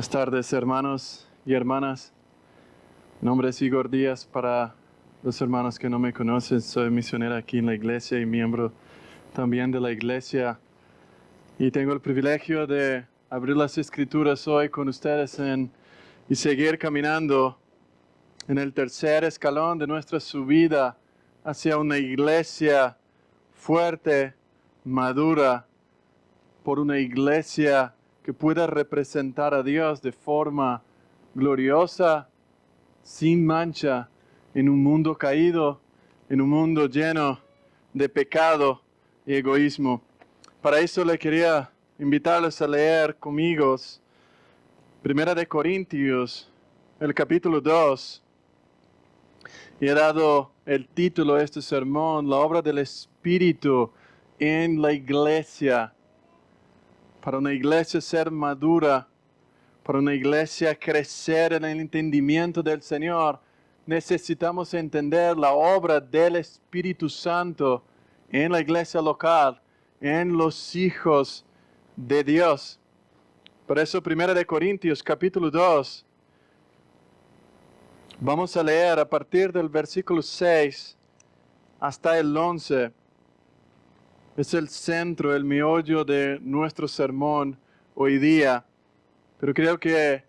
Buenas tardes, hermanos y hermanas. Mi nombre es Igor Díaz. Para los hermanos que no me conocen, soy misionero aquí en la iglesia y miembro también de la iglesia. Y tengo el privilegio de abrir las escrituras hoy con ustedes y seguir caminando en el tercer escalón de nuestra subida hacia una iglesia fuerte, madura, por una iglesia que pueda representar a Dios de forma gloriosa, sin mancha, en un mundo caído, en un mundo lleno de pecado y egoísmo. Para eso le quería invitarles a leer conmigo 1 Corintios, el capítulo 2. Y he dado el título a este sermón, La obra del Espíritu en la iglesia. Para una iglesia ser madura, para una iglesia crecer en el entendimiento del Señor, necesitamos entender la obra del Espíritu Santo en la iglesia local, en los hijos de Dios. Por eso 1 Corintios capítulo 2, vamos a leer a partir del versículo 6 hasta el 11. Es el centro, el meollo de nuestro sermón hoy día. Pero creo que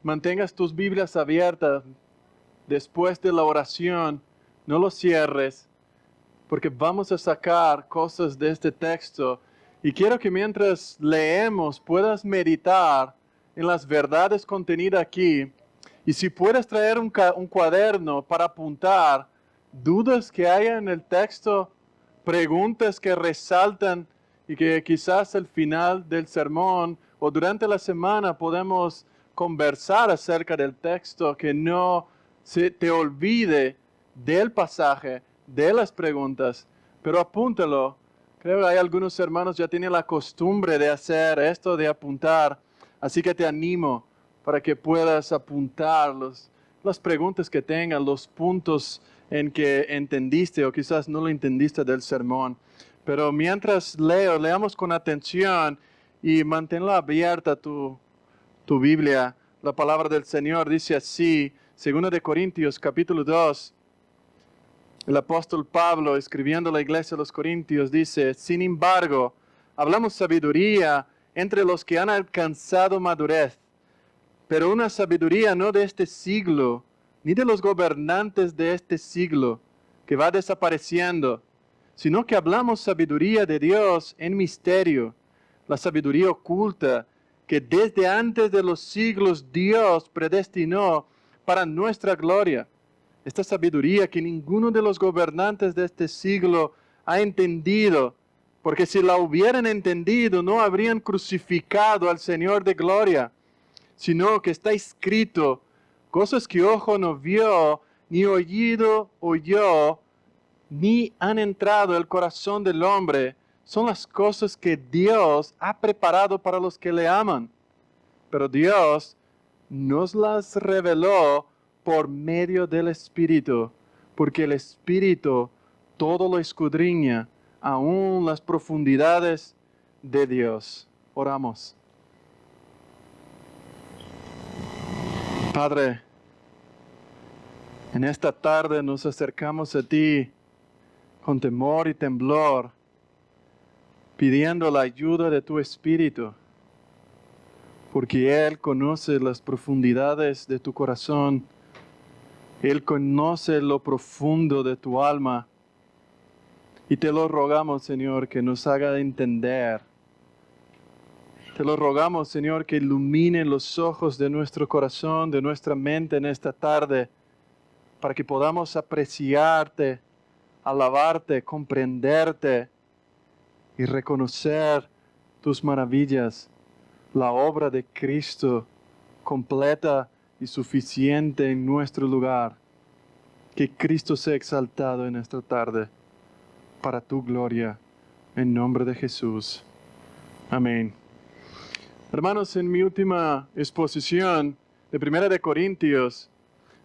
mantengas tus Biblias abiertas después de la oración. No lo cierres, porque vamos a sacar cosas de este texto. Y quiero que mientras leemos puedas meditar en las verdades contenidas aquí. Y si puedes traer un cuaderno para apuntar dudas que haya en el texto, preguntas que resaltan y que quizás al final del sermón o durante la semana podemos conversar acerca del texto, que no se te olvide del pasaje, de las preguntas, pero apúntalo. Creo que hay algunos hermanos ya tienen la costumbre de hacer esto, de apuntar, así que te animo para que puedas apuntar las preguntas que tengan, los puntos en que entendiste o quizás no lo entendiste del sermón. Pero mientras leamos con atención y manténla abierta tu Biblia. La palabra del Señor dice así, 2 Corintios capítulo 2. El apóstol Pablo, escribiendo a la iglesia de los Corintios, dice: sin embargo, hablamos sabiduría entre los que han alcanzado madurez, pero una sabiduría no de este siglo, ni de los gobernantes de este siglo, que va desapareciendo, sino que hablamos sabiduría de Dios en misterio, la sabiduría oculta que desde antes de los siglos Dios predestinó para nuestra gloria. Esta sabiduría que ninguno de los gobernantes de este siglo ha entendido, porque si la hubieran entendido no habrían crucificado al Señor de gloria, sino que está escrito: cosas que ojo no vio, ni oído oyó, ni han entrado el corazón del hombre, son las cosas que Dios ha preparado para los que le aman. Pero Dios nos las reveló por medio del Espíritu, porque el Espíritu todo lo escudriña, aún las profundidades de Dios. Oramos. Padre, en esta tarde nos acercamos a ti con temor y temblor, pidiendo la ayuda de tu Espíritu, porque Él conoce las profundidades de tu corazón, Él conoce lo profundo de tu alma, y te lo rogamos, Señor, que nos haga entender. Te lo rogamos, Señor, que ilumine los ojos de nuestro corazón, de nuestra mente en esta tarde, para que podamos apreciarte, alabarte, comprenderte y reconocer tus maravillas, la obra de Cristo completa y suficiente en nuestro lugar. Que Cristo sea exaltado en esta tarde para tu gloria, en nombre de Jesús. Amén. Hermanos, en mi última exposición de 1 Corintios,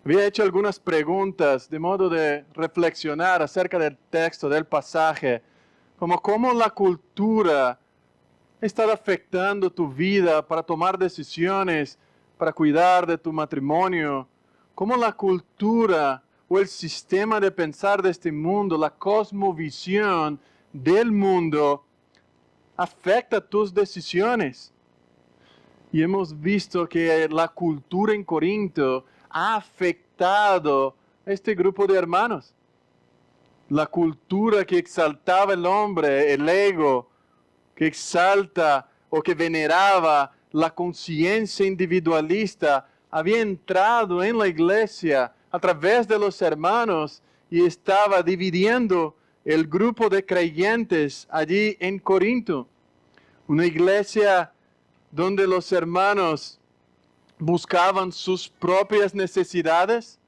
había hecho algunas preguntas de modo de reflexionar acerca del texto, del pasaje, como cómo la cultura está afectando tu vida para tomar decisiones para cuidar de tu matrimonio, cómo la cultura o el sistema de pensar de este mundo, la cosmovisión del mundo, afecta tus decisiones. Y hemos visto que la cultura en Corinto ha afectado a este grupo de hermanos. La cultura que exaltaba el hombre, el ego, que exalta o que veneraba la conciencia individualista, había entrado en la iglesia a través de los hermanos y estaba dividiendo el grupo de creyentes allí en Corinto. Una iglesia donde los hermanos buscaban sus propias necesidades,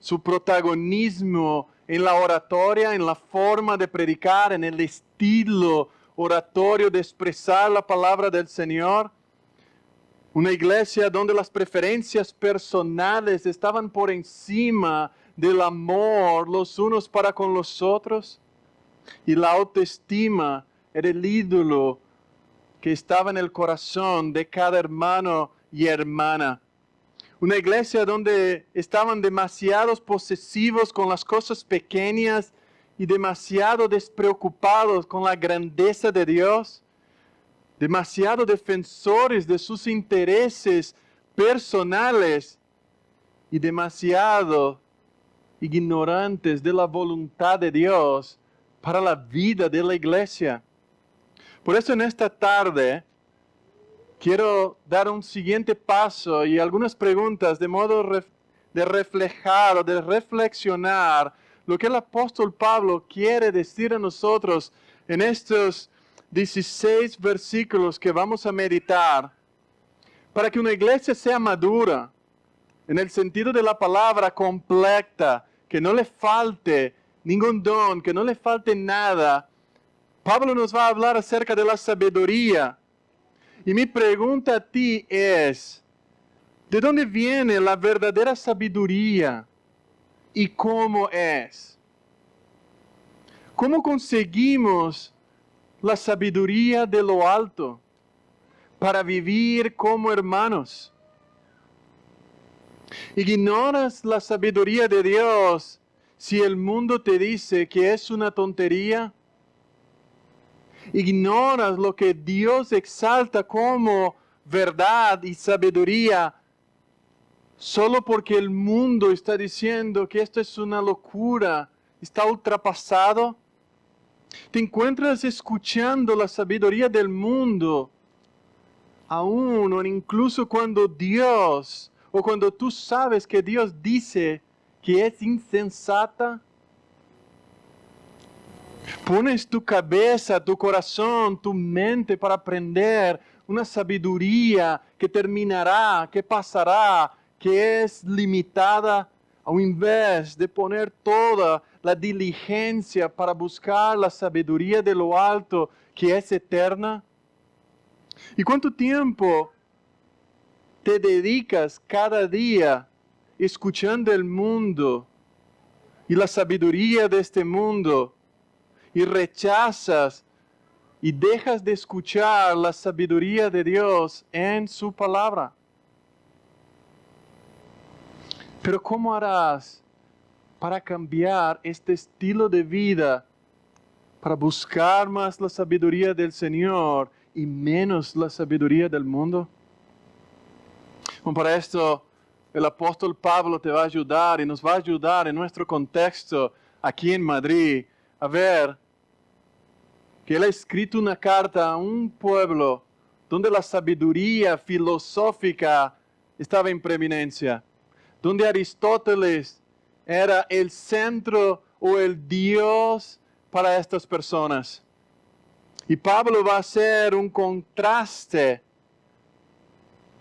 su protagonismo en la oratoria, en la forma de predicar, en el estilo oratorio de expresar la palabra del Señor. Una iglesia donde las preferencias personales estaban por encima del amor los unos para con los otros. Y la autoestima era el ídolo que estaba en el corazón de cada hermano y hermana. Una iglesia donde estaban demasiados posesivos con las cosas pequeñas y demasiado despreocupados con la grandeza de Dios. Demasiado defensores de sus intereses personales y demasiado ignorantes de la voluntad de Dios para la vida de la iglesia. Por eso en esta tarde quiero dar un siguiente paso y algunas preguntas de modo de reflejar o de reflexionar lo que el apóstol Pablo quiere decir a nosotros en estos 16 versículos que vamos a meditar. Para que una iglesia sea madura, en el sentido de la palabra completa, que no le falte ningún don, que no le falte nada, Pablo nos va a hablar acerca de la sabiduría. Y mi pregunta a ti es, ¿de dónde viene la verdadera sabiduría y cómo es? ¿Cómo conseguimos la sabiduría de lo alto para vivir como hermanos? ¿Ignoras la sabiduría de Dios si el mundo te dice que es una tontería? ¿Ignoras lo que Dios exalta como verdad y sabiduría solo porque el mundo está diciendo que esto es una locura, está ultrapasado? ¿Te encuentras escuchando la sabiduría del mundo aún o incluso cuando Dios o cuando tú sabes que Dios dice que es insensata? Pones tu cabeza, tu corazón, tu mente para aprender una sabiduría que terminará, que pasará, que es limitada, a en vez de poner toda la diligencia para buscar la sabiduría de lo alto, que es eterna. ¿Y cuánto tiempo te dedicas cada día escuchando el mundo y la sabiduría de este mundo? Y rechazas y dejas de escuchar la sabiduría de Dios en su palabra. Pero ¿cómo harás para cambiar este estilo de vida, para buscar más la sabiduría del Señor y menos la sabiduría del mundo? Bueno, para esto el apóstol Pablo te va a ayudar y nos va a ayudar en nuestro contexto aquí en Madrid a ver que él ha escrito una carta a un pueblo donde la sabiduría filosófica estaba en preeminencia, donde Aristóteles era el centro o el Dios para estas personas. Y Pablo va a hacer un contraste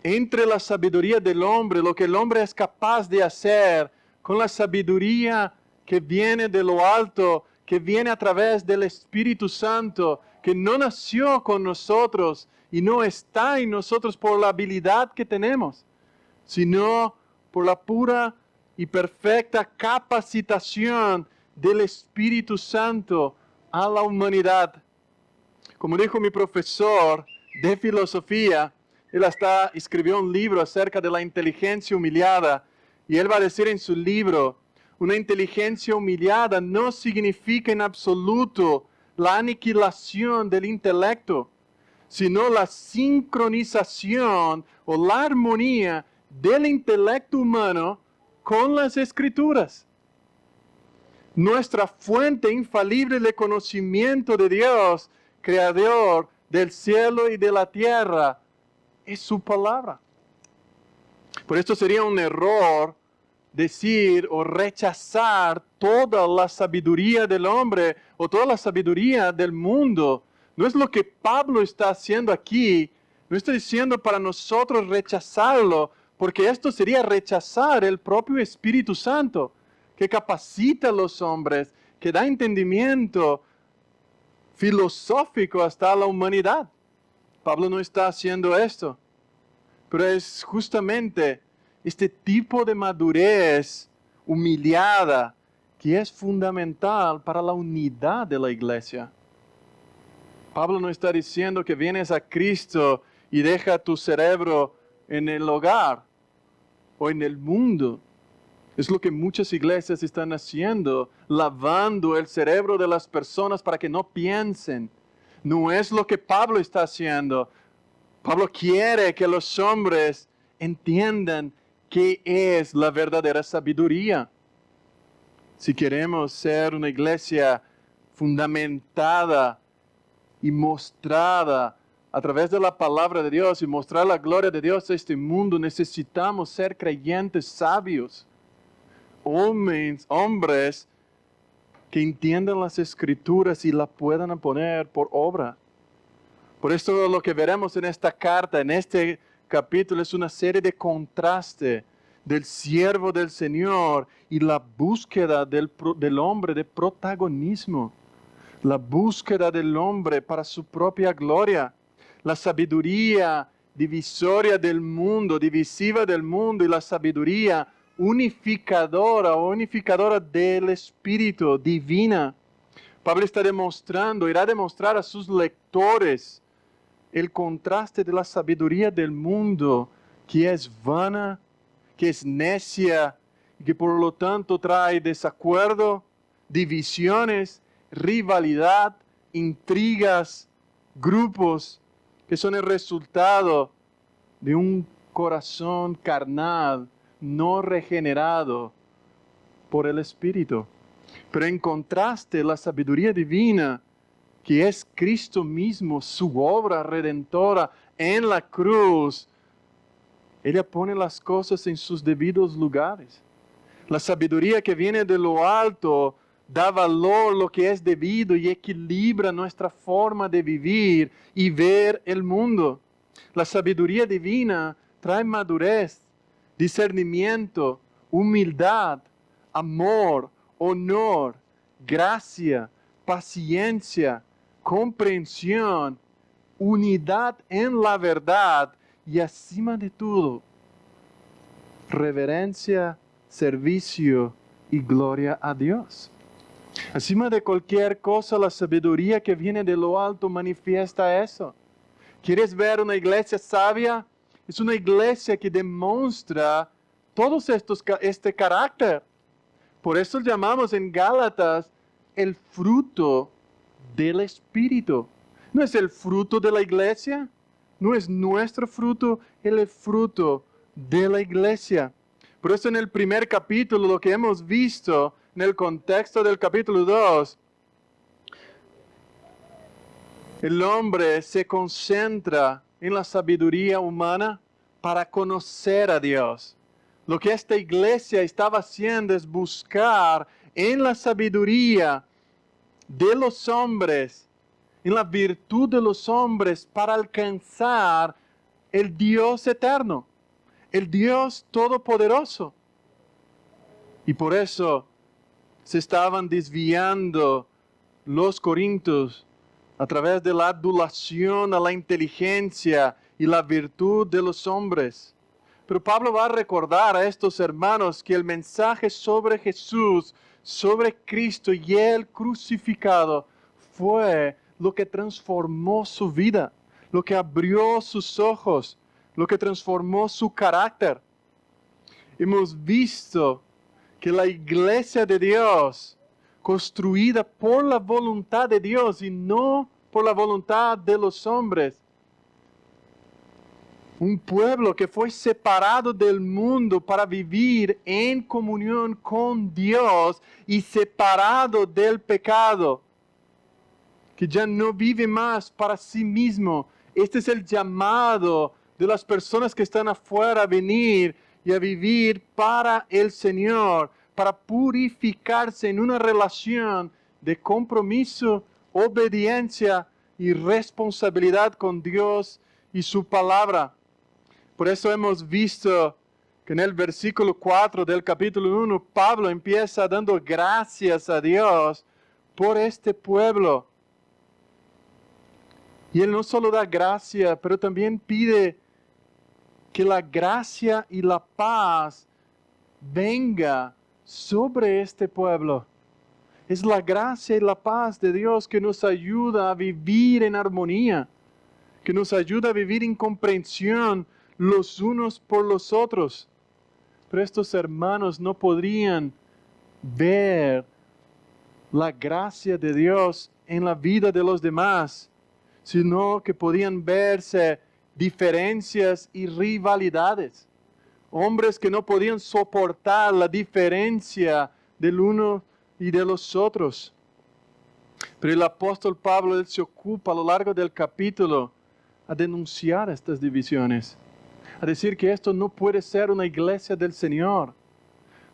entre la sabiduría del hombre, lo que el hombre es capaz de hacer, con la sabiduría que viene de lo alto, que viene a través del Espíritu Santo, que no nació con nosotros y no está en nosotros por la habilidad que tenemos, sino por la pura y perfecta capacitación del Espíritu Santo a la humanidad. Como dijo mi profesor de filosofía, Él hasta escribió un libro acerca de la inteligencia humillada. Y él va a decir en su libro, una inteligencia humillada no significa en absoluto la aniquilación del intelecto, sino la sincronización o la armonía del intelecto humano con las escrituras. Nuestra fuente infalible de conocimiento de Dios, creador del cielo y de la tierra, es su palabra. Por esto sería un error decir o rechazar toda la sabiduría del hombre o toda la sabiduría del mundo. No es lo que Pablo está haciendo aquí. No está diciendo para nosotros rechazarlo, porque esto sería rechazar el propio Espíritu Santo, que capacita a los hombres, que da entendimiento filosófico hasta la humanidad. Pablo no está haciendo esto, pero es justamente este tipo de madurez humillada que es fundamental para la unidad de la iglesia. Pablo no está diciendo que vienes a Cristo y deja tu cerebro en el hogar o en el mundo. Es lo que muchas iglesias están haciendo, lavando el cerebro de las personas para que no piensen. No es lo que Pablo está haciendo. Pablo quiere que los hombres entiendan qué es la verdadera sabiduría. Si queremos ser una iglesia fundamentada y mostrada a través de la palabra de Dios y mostrar la gloria de Dios a este mundo, necesitamos ser creyentes sabios. Hombres que entiendan las escrituras y la puedan poner por obra. Por esto lo que veremos en esta carta, en este capítulo, es una serie de contraste del siervo del Señor y la búsqueda del hombre de protagonismo. La búsqueda del hombre para su propia gloria. La sabiduría divisoria del mundo, divisiva del mundo, y la sabiduría unificadora o unificadora del Espíritu divina. Pablo está demostrando, irá a demostrar a sus lectores el contraste de la sabiduría del mundo, que es vana, que es necia, y que por lo tanto trae desacuerdo, divisiones, rivalidad, intrigas, grupos, que son el resultado de un corazón carnal, no regenerado por el Espíritu. Pero en contraste, la sabiduría divina, que es Cristo mismo, su obra redentora en la cruz, ella pone las cosas en sus debidos lugares. La sabiduría que viene de lo alto da valor a lo que es debido y equilibra nuestra forma de vivir y ver el mundo. La sabiduría divina trae madurez, discernimiento, humildad, amor, honor, gracia, paciencia, comprensión, unidad en la verdad y, encima de todo, reverencia, servicio y gloria a Dios. Encima de cualquier cosa, la sabiduría que viene de lo alto manifiesta eso. ¿Quieres ver una iglesia sabia? Es una iglesia que demuestra todos este carácter. Por eso llamamos en Gálatas el fruto del Espíritu. ¿No es el fruto de la iglesia? ¿No es nuestro fruto? El fruto de la iglesia. Por eso en el primer capítulo, lo que hemos visto en el contexto del capítulo 2, el hombre se concentra en la sabiduría humana para conocer a Dios. Lo que esta iglesia estaba haciendo es buscar en la sabiduría de los hombres, en la virtud de los hombres, para alcanzar el Dios eterno, el Dios todopoderoso. Y por eso se estaban desviando los corintios a través de la adulación a la inteligencia y la virtud de los hombres. Pero Pablo va a recordar a estos hermanos que el mensaje sobre Jesús, sobre Cristo y el crucificado fue lo que transformó su vida, lo que abrió sus ojos lo que transformó su carácter. Hemos visto que la iglesia de Dios, construida por la voluntad de Dios y no por la voluntad de los hombres, un pueblo que fue separado del mundo para vivir en comunión con Dios y separado del pecado, que ya no vive más para sí mismo. Este es el llamado de las personas que están afuera a venir y a vivir para el Señor, para purificarse en una relación de compromiso, obediencia y responsabilidad con Dios y su palabra. Por eso hemos visto que en el versículo 4 del capítulo 1, Pablo empieza dando gracias a Dios por este pueblo. Y él no solo da gracia, pero también pide que la gracia y la paz venga sobre este pueblo. Es la gracia y la paz de Dios que nos ayuda a vivir en armonía, que nos ayuda a vivir en comprensión los unos por los otros. Pero estos hermanos no podrían ver la gracia de Dios en la vida de los demás, sino que podían verse diferencias y rivalidades. Hombres que no podían soportar la diferencia del uno y de los otros. Pero el apóstol Pablo, él se ocupa a lo largo del capítulo a denunciar estas divisiones, a decir que esto no puede ser una iglesia del Señor.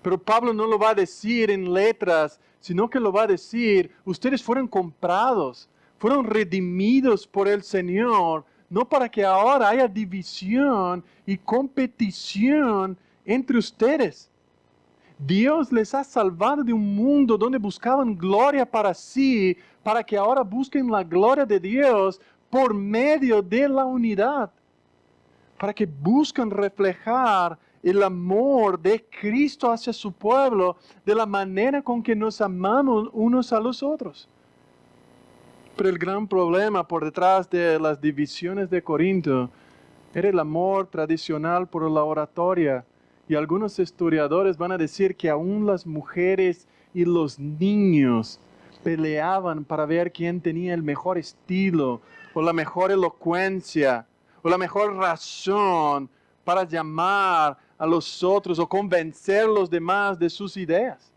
Pero Pablo no lo va a decir en letras, sino que lo va a decir: ustedes fueron comprados, fueron redimidos por el Señor, no para que ahora haya división y competición entre ustedes. Dios les ha salvado de un mundo donde buscaban gloria para sí, para que ahora busquen la gloria de Dios por medio de la unidad, para que busquen reflejar el amor de Cristo hacia su pueblo de la manera con que nos amamos unos a los otros. Pero el gran problema por detrás de las divisiones de Corinto era el amor tradicional por la oratoria. Y algunos historiadores van a decir que aún las mujeres y los niños peleaban para ver quién tenía el mejor estilo, o la mejor elocuencia, o la mejor razón para llamar a los otros o convencer a los demás de sus ideas.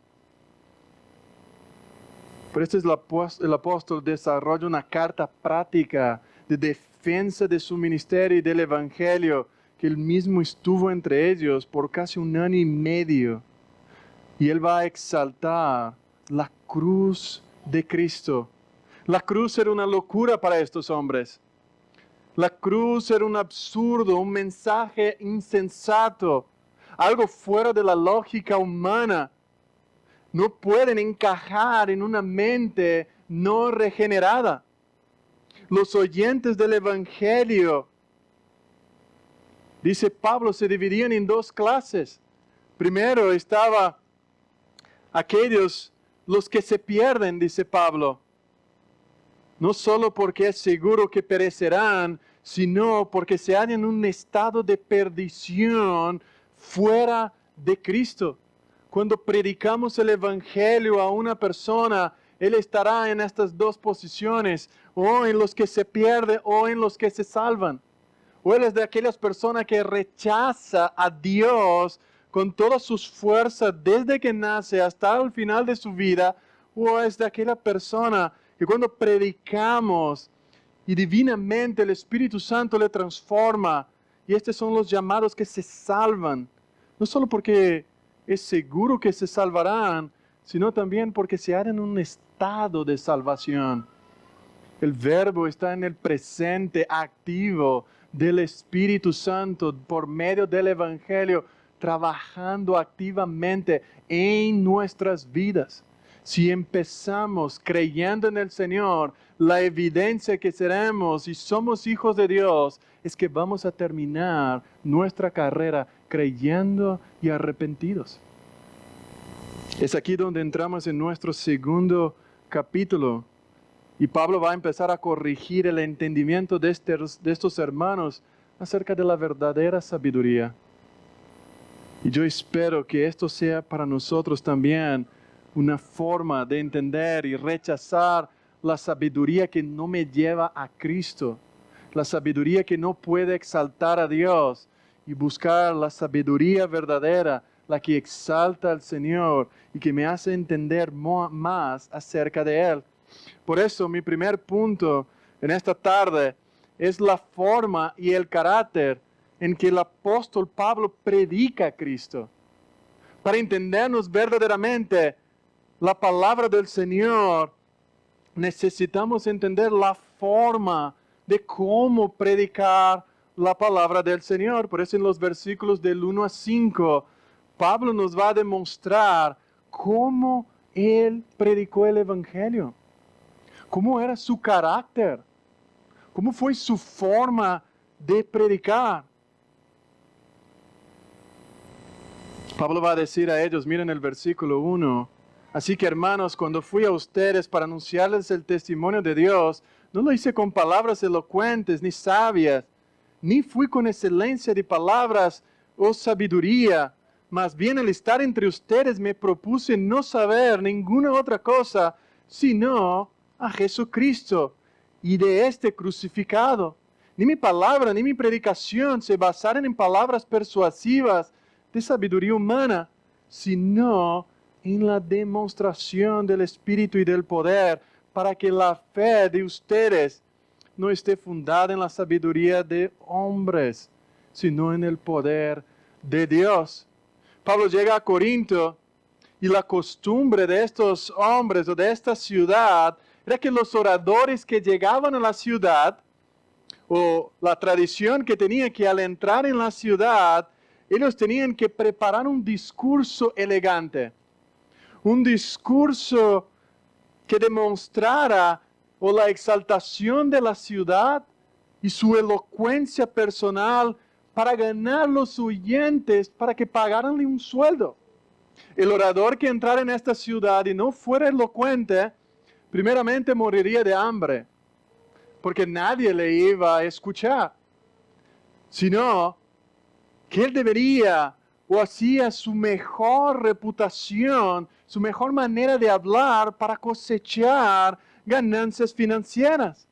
Por eso el apóstol desarrolla una carta práctica de defensa de su ministerio y del evangelio, que él mismo estuvo entre ellos por casi 1 año y medio. Y él va a exaltar la cruz de Cristo. La cruz era una locura para estos hombres. La cruz era un absurdo, un mensaje insensato, algo fuera de la lógica humana. No pueden encajar en una mente no regenerada. Los oyentes del evangelio, dice Pablo, se dividían en 2 clases. Primero estaba aquellos, los que se pierden, dice Pablo. No solo porque es seguro que perecerán, sino porque se hallan en un estado de perdición fuera de Cristo. Cuando predicamos el evangelio a una persona, él estará en estas 2 posiciones, o en los que se pierden o en los que se salvan. O él es de aquellas personas que rechaza a Dios con todas sus fuerzas desde que nace hasta el final de su vida, o es de aquella persona que cuando predicamos y divinamente el Espíritu Santo le transforma, y estos son los llamados que se salvan, no solo porque es seguro que se salvarán, sino también porque se hallan en un estado de salvación. El verbo está en el presente activo del Espíritu Santo por medio del Evangelio, trabajando activamente en nuestras vidas. Si empezamos creyendo en el Señor, la evidencia que seremos y somos hijos de Dios es que vamos a terminar nuestra carrera creyendo y arrepentidos. Es aquí donde entramos en nuestro segundo capítulo. Y Pablo va a empezar a corregir el entendimiento de estos hermanos acerca de la verdadera sabiduría. Y yo espero que esto sea para nosotros también una forma de entender y rechazar la sabiduría que no me lleva a Cristo, la sabiduría que no puede exaltar a Dios, y buscar la sabiduría verdadera, la que exalta al Señor y que me hace entender más acerca de Él. Por eso mi primer punto en esta tarde es la forma y el carácter en que el apóstol Pablo predica a Cristo. Para entendernos verdaderamente la palabra del Señor, necesitamos entender la forma de cómo predicar la palabra del Señor. Por eso en los versículos del 1 a 5, Pablo nos va a demostrar cómo él predicó el Evangelio, cómo era su carácter, cómo fue su forma de predicar. Pablo va a decir a ellos, miren el versículo 1, así que hermanos, cuando fui a ustedes para anunciarles el testimonio de Dios, no lo hice con palabras elocuentes ni sabias, ni fui con excelencia de palabras o sabiduría, más bien al estar entre ustedes me propuse no saber ninguna otra cosa, sino a Jesucristo y de este crucificado. Ni mi palabra ni mi predicación se basaron en palabras persuasivas de sabiduría humana, sino en la demostración del Espíritu y del poder, para que la fe de ustedes no esté fundada en la sabiduría de hombres, sino en el poder de Dios. Pablo llega a Corinto y la costumbre de estos hombres o de esta ciudad era que los oradores que llegaban a la ciudad, o la tradición que tenía que al entrar en la ciudad, ellos tenían que preparar un discurso elegante, un discurso que demostrara o la exaltación de la ciudad y su elocuencia personal para ganar los oyentes para que pagaranle un sueldo. El orador que entrara en esta ciudad y no fuera elocuente, primeramente moriría de hambre, porque nadie le iba a escuchar, sino que él debería o hacía su mejor reputación, su mejor manera de hablar para cosechar ganancias financieras.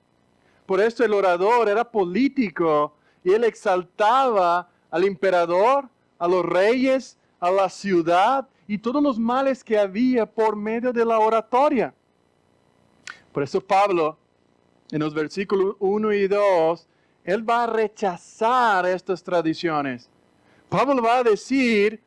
Por eso el orador era político y él exaltaba al emperador, a los reyes, a la ciudad y todos los males que había por medio de la oratoria. Por eso Pablo, en los versículos 1 y 2, él va a rechazar estas tradiciones. Pablo va a decir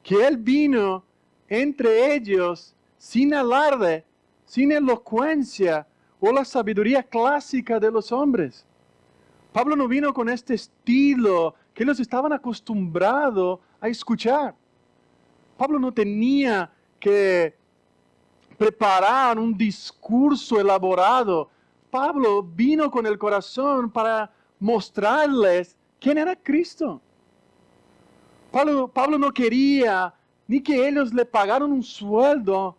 que él vino entre ellos sin alarde, sin elocuencia o la sabiduría clásica de los hombres. Pablo no vino con este estilo que ellos estaban acostumbrados a escuchar. Pablo no tenía que preparar un discurso elaborado. Pablo vino con el corazón para mostrarles quién era Cristo. Pablo no quería ni que ellos le pagaran un sueldo.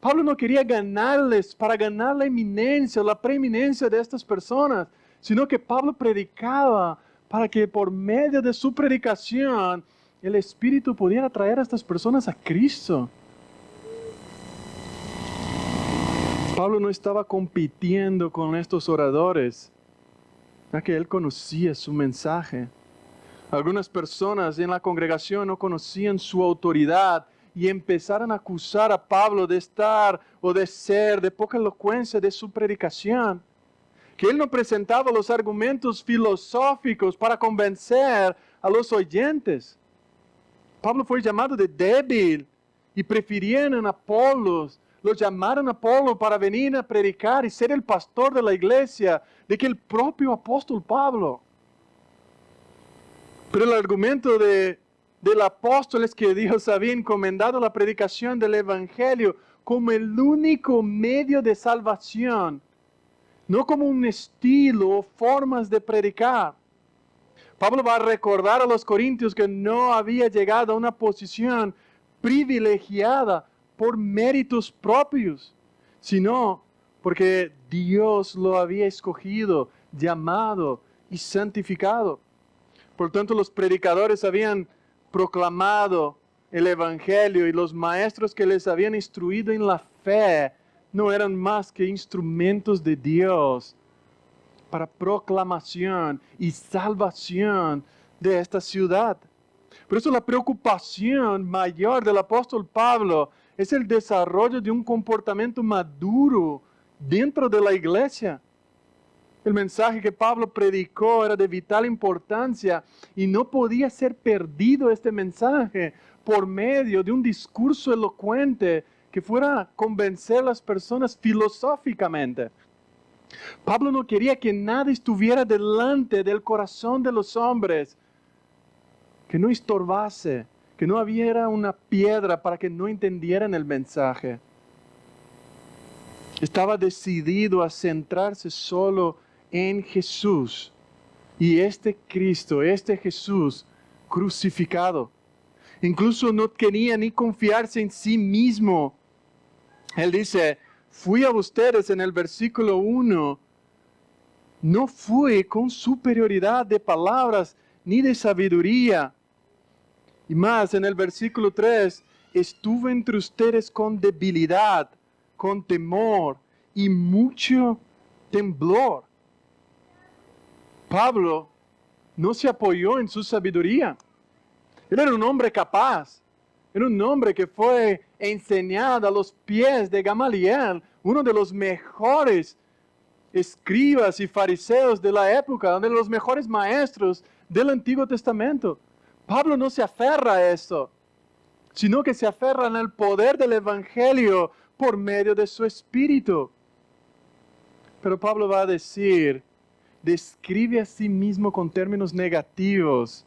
Pablo no quería ganarles para ganar la eminencia, la preeminencia de estas personas, sino que Pablo predicaba para que por medio de su predicación el Espíritu pudiera traer a estas personas a Cristo. Pablo no estaba compitiendo con estos oradores, ya que él conocía su mensaje. Algunas personas en la congregación no conocían su autoridad y empezaron a acusar a Pablo de estar o de ser de poca elocuencia de su predicación, que él no presentaba los argumentos filosóficos para convencer a los oyentes. Pablo fue llamado de débil y prefirieron a Apolos, lo llamaron a Apolo para venir a predicar y ser el pastor de la iglesia, de que el propio apóstol Pablo. Pero el argumento del apóstol es que Dios había encomendado la predicación del Evangelio como el único medio de salvación, no como un estilo o formas de predicar. Pablo va a recordar a los corintios que no había llegado a una posición privilegiada por méritos propios, sino porque Dios lo había escogido, llamado y santificado. Por tanto, los predicadores habían proclamado el Evangelio y los maestros que les habían instruido en la fe no eran más que instrumentos de Dios para proclamación y salvación de esta ciudad. Por eso la preocupación mayor del apóstol Pablo es el desarrollo de un comportamiento maduro dentro de la iglesia. El mensaje que Pablo predicó era de vital importancia y no podía ser perdido este mensaje por medio de un discurso elocuente que fuera a convencer a las personas filosóficamente. Pablo no quería que nada estuviera delante del corazón de los hombres, que no estorbase, que no hubiera una piedra para que no entendieran el mensaje. Estaba decidido a centrarse solo en Jesús y este Cristo, este Jesús crucificado. Incluso no quería ni confiarse en sí mismo. Él dice, fui a ustedes en el versículo 1, no fui con superioridad de palabras ni de sabiduría. Y más, en el versículo 3, estuve entre ustedes con debilidad, con temor y mucho temblor. Pablo no se apoyó en su sabiduría. Él era un hombre capaz. Era un hombre que fue enseñado a los pies de Gamaliel, uno de los mejores escribas y fariseos de la época, uno de los mejores maestros del Antiguo Testamento. Pablo no se aferra a esto, sino que se aferra en el poder del Evangelio por medio de su espíritu. Pero Pablo va a decir, describe a sí mismo con términos negativos.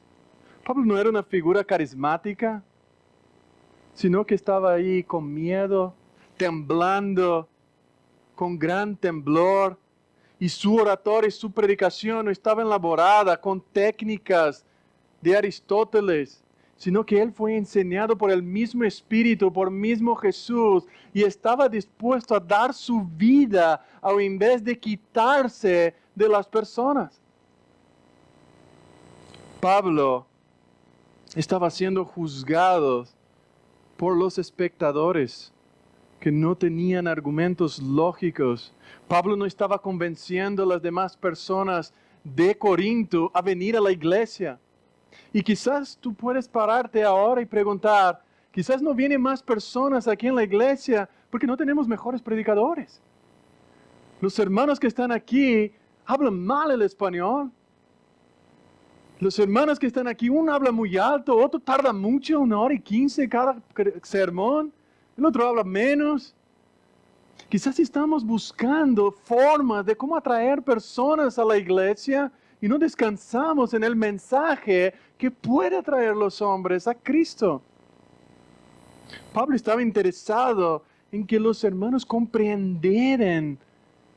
Pablo no era una figura carismática, sino que estaba ahí con miedo, temblando, con gran temblor, y su oratoria y su predicación no estaba elaborada con técnicas de Aristóteles, sino que él fue enseñado por el mismo Espíritu, por el mismo Jesús, y estaba dispuesto a dar su vida en vez de quitarse de las personas. Pablo estaba siendo juzgado por los espectadores que no tenían argumentos lógicos. Pablo no estaba convenciendo a las demás personas de Corinto a venir a la iglesia. Y quizás tú puedes pararte ahora y preguntar, quizás no vienen más personas aquí en la iglesia porque no tenemos mejores predicadores. Los hermanos que están aquí hablan mal el español. Los hermanos que están aquí, uno habla muy alto, otro tarda mucho, 1 hora y 15 cada sermón, el otro habla menos. Quizás estamos buscando formas de cómo atraer personas a la iglesia y no descansamos en el mensaje que puede atraer a los hombres a Cristo. Pablo estaba interesado en que los hermanos comprendieran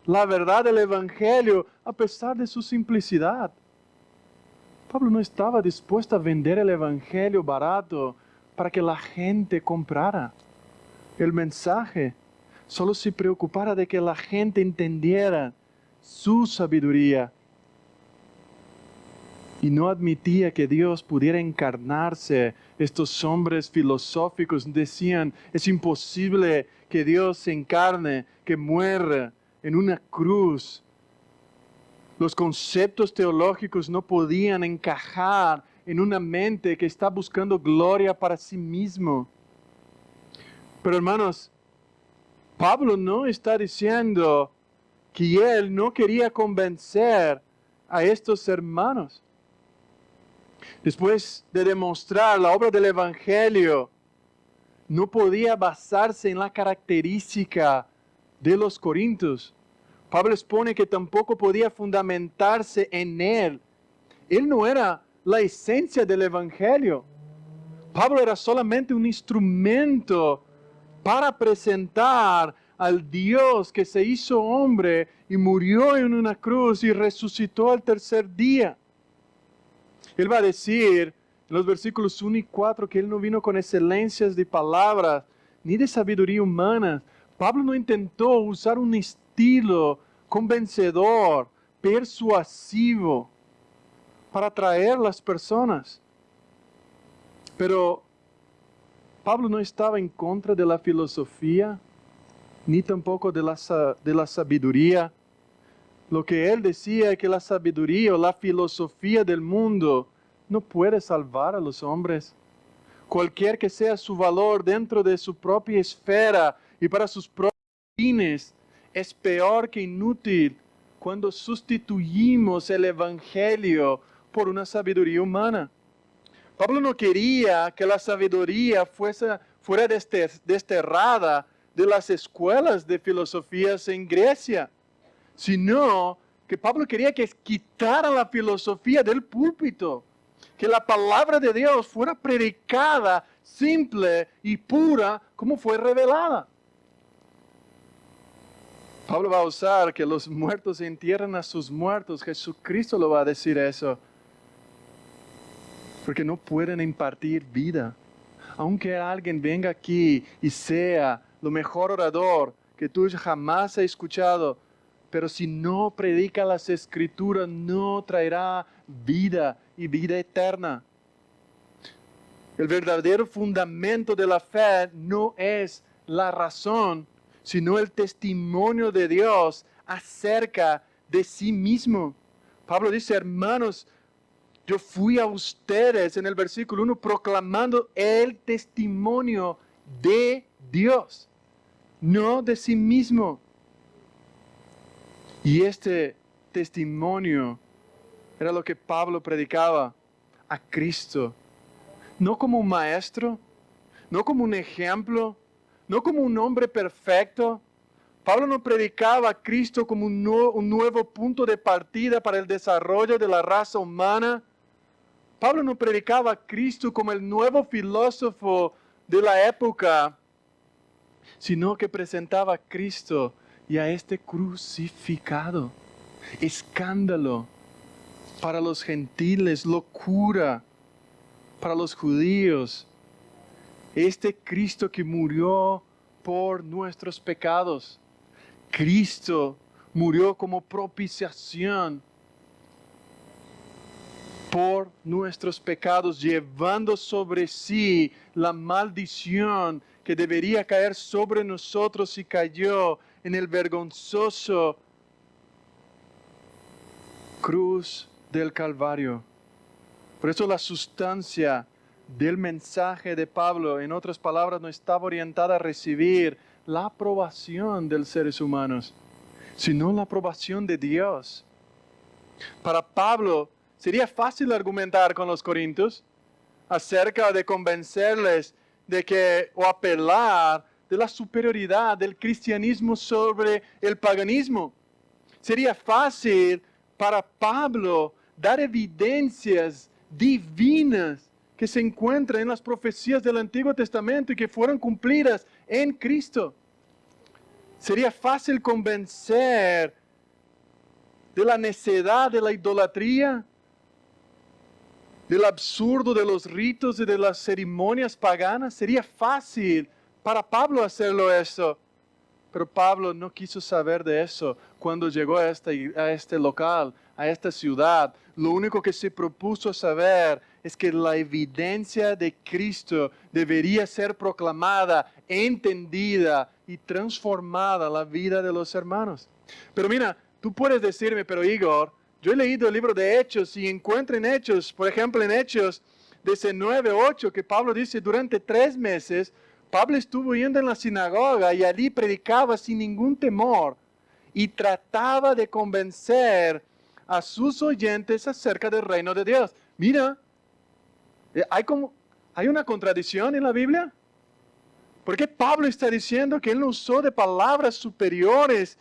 la verdad del Evangelio a pesar de su simplicidad. Pablo no estaba dispuesto a vender el Evangelio barato para que la gente comprara el mensaje. Solo se preocupara de que la gente entendiera su sabiduría. Y no admitía que Dios pudiera encarnarse. Estos hombres filosóficos decían, es imposible que Dios se encarne, que muera en una cruz. Los conceptos teológicos no podían encajar en una mente que está buscando gloria para sí mismo. Pero hermanos, Pablo no está diciendo que él no quería convencer a estos hermanos. Después de demostrar la obra del Evangelio, no podía basarse en la característica de los corintios. Pablo expone que tampoco podía fundamentarse en él. Él no era la esencia del Evangelio. Pablo era solamente un instrumento para presentar al Dios que se hizo hombre y murió en una cruz y resucitó al tercer día. Él va a decir en los versículos 1 y 4 que él no vino con excelencias de palabras ni de sabiduría humana. Pablo no intentó usar un estilo convencedor, persuasivo. para atraer las personas. Pero Pablo no estaba en contra de la filosofía, ni tampoco de la sabiduría. Lo que él decía es que la sabiduría o la filosofía del mundo no puede salvar a los hombres. Cualquier que sea su valor dentro de su propia esfera y para sus propios fines, es peor que inútil cuando sustituimos el Evangelio por una sabiduría humana. Pablo no quería que la sabiduría fuera desterrada de las escuelas de filosofías en Grecia, sino que Pablo quería que quitaran la filosofía del púlpito, que la palabra de Dios fuera predicada simple y pura como fue revelada. Pablo va a usar que los muertos entierran a sus muertos. Jesucristo lo va a decir eso. Porque no pueden impartir vida. Aunque alguien venga aquí y sea lo mejor orador que tú jamás has escuchado, pero si no predica las Escrituras, no traerá vida y vida eterna. El verdadero fundamento de la fe no es la razón, sino el testimonio de Dios acerca de sí mismo. Pablo dice, hermanos, yo fui a ustedes en el versículo 1 proclamando el testimonio de Dios, no de sí mismo. Y este testimonio era lo que Pablo predicaba a Cristo. No como un maestro, no como un ejemplo, no como un hombre perfecto. Pablo no predicaba a Cristo como un nuevo punto de partida para el desarrollo de la raza humana. Pablo no predicaba a Cristo como el nuevo filósofo de la época, sino que presentaba a Cristo y a este crucificado. Escándalo para los gentiles, locura para los judíos. Este Cristo que murió por nuestros pecados. Cristo murió como propiciación por nuestros pecados, llevando sobre sí la maldición que debería caer sobre nosotros y cayó en el vergonzoso cruz del Calvario. Por eso la sustancia del mensaje de Pablo, en otras palabras, no estaba orientada a recibir la aprobación de los seres humanos, sino la aprobación de Dios. Para Pablo, sería fácil argumentar con los corintios acerca de convencerles de que, o apelar de la superioridad del cristianismo sobre el paganismo. Sería fácil para Pablo dar evidencias divinas que se encuentran en las profecías del Antiguo Testamento y que fueron cumplidas en Cristo. Sería fácil convencer de la necedad de la idolatría, del absurdo de los ritos y de las ceremonias paganas. Sería fácil para Pablo hacerlo eso. Pero Pablo no quiso saber de eso cuando llegó a este local, a esta ciudad. Lo único que se propuso saber es que la evidencia de Cristo debería ser proclamada, entendida y transformada la vida de los hermanos. Pero mira, tú puedes decirme, pero Igor, yo he leído el libro de Hechos y encuentro en Hechos, por ejemplo en Hechos 19:8, que Pablo dice, durante 3 meses, Pablo estuvo yendo en la sinagoga y allí predicaba sin ningún temor y trataba de convencer a sus oyentes acerca del reino de Dios. Mira, hay una contradicción en la Biblia. ¿Por qué Pablo está diciendo que él no usó de palabras superiores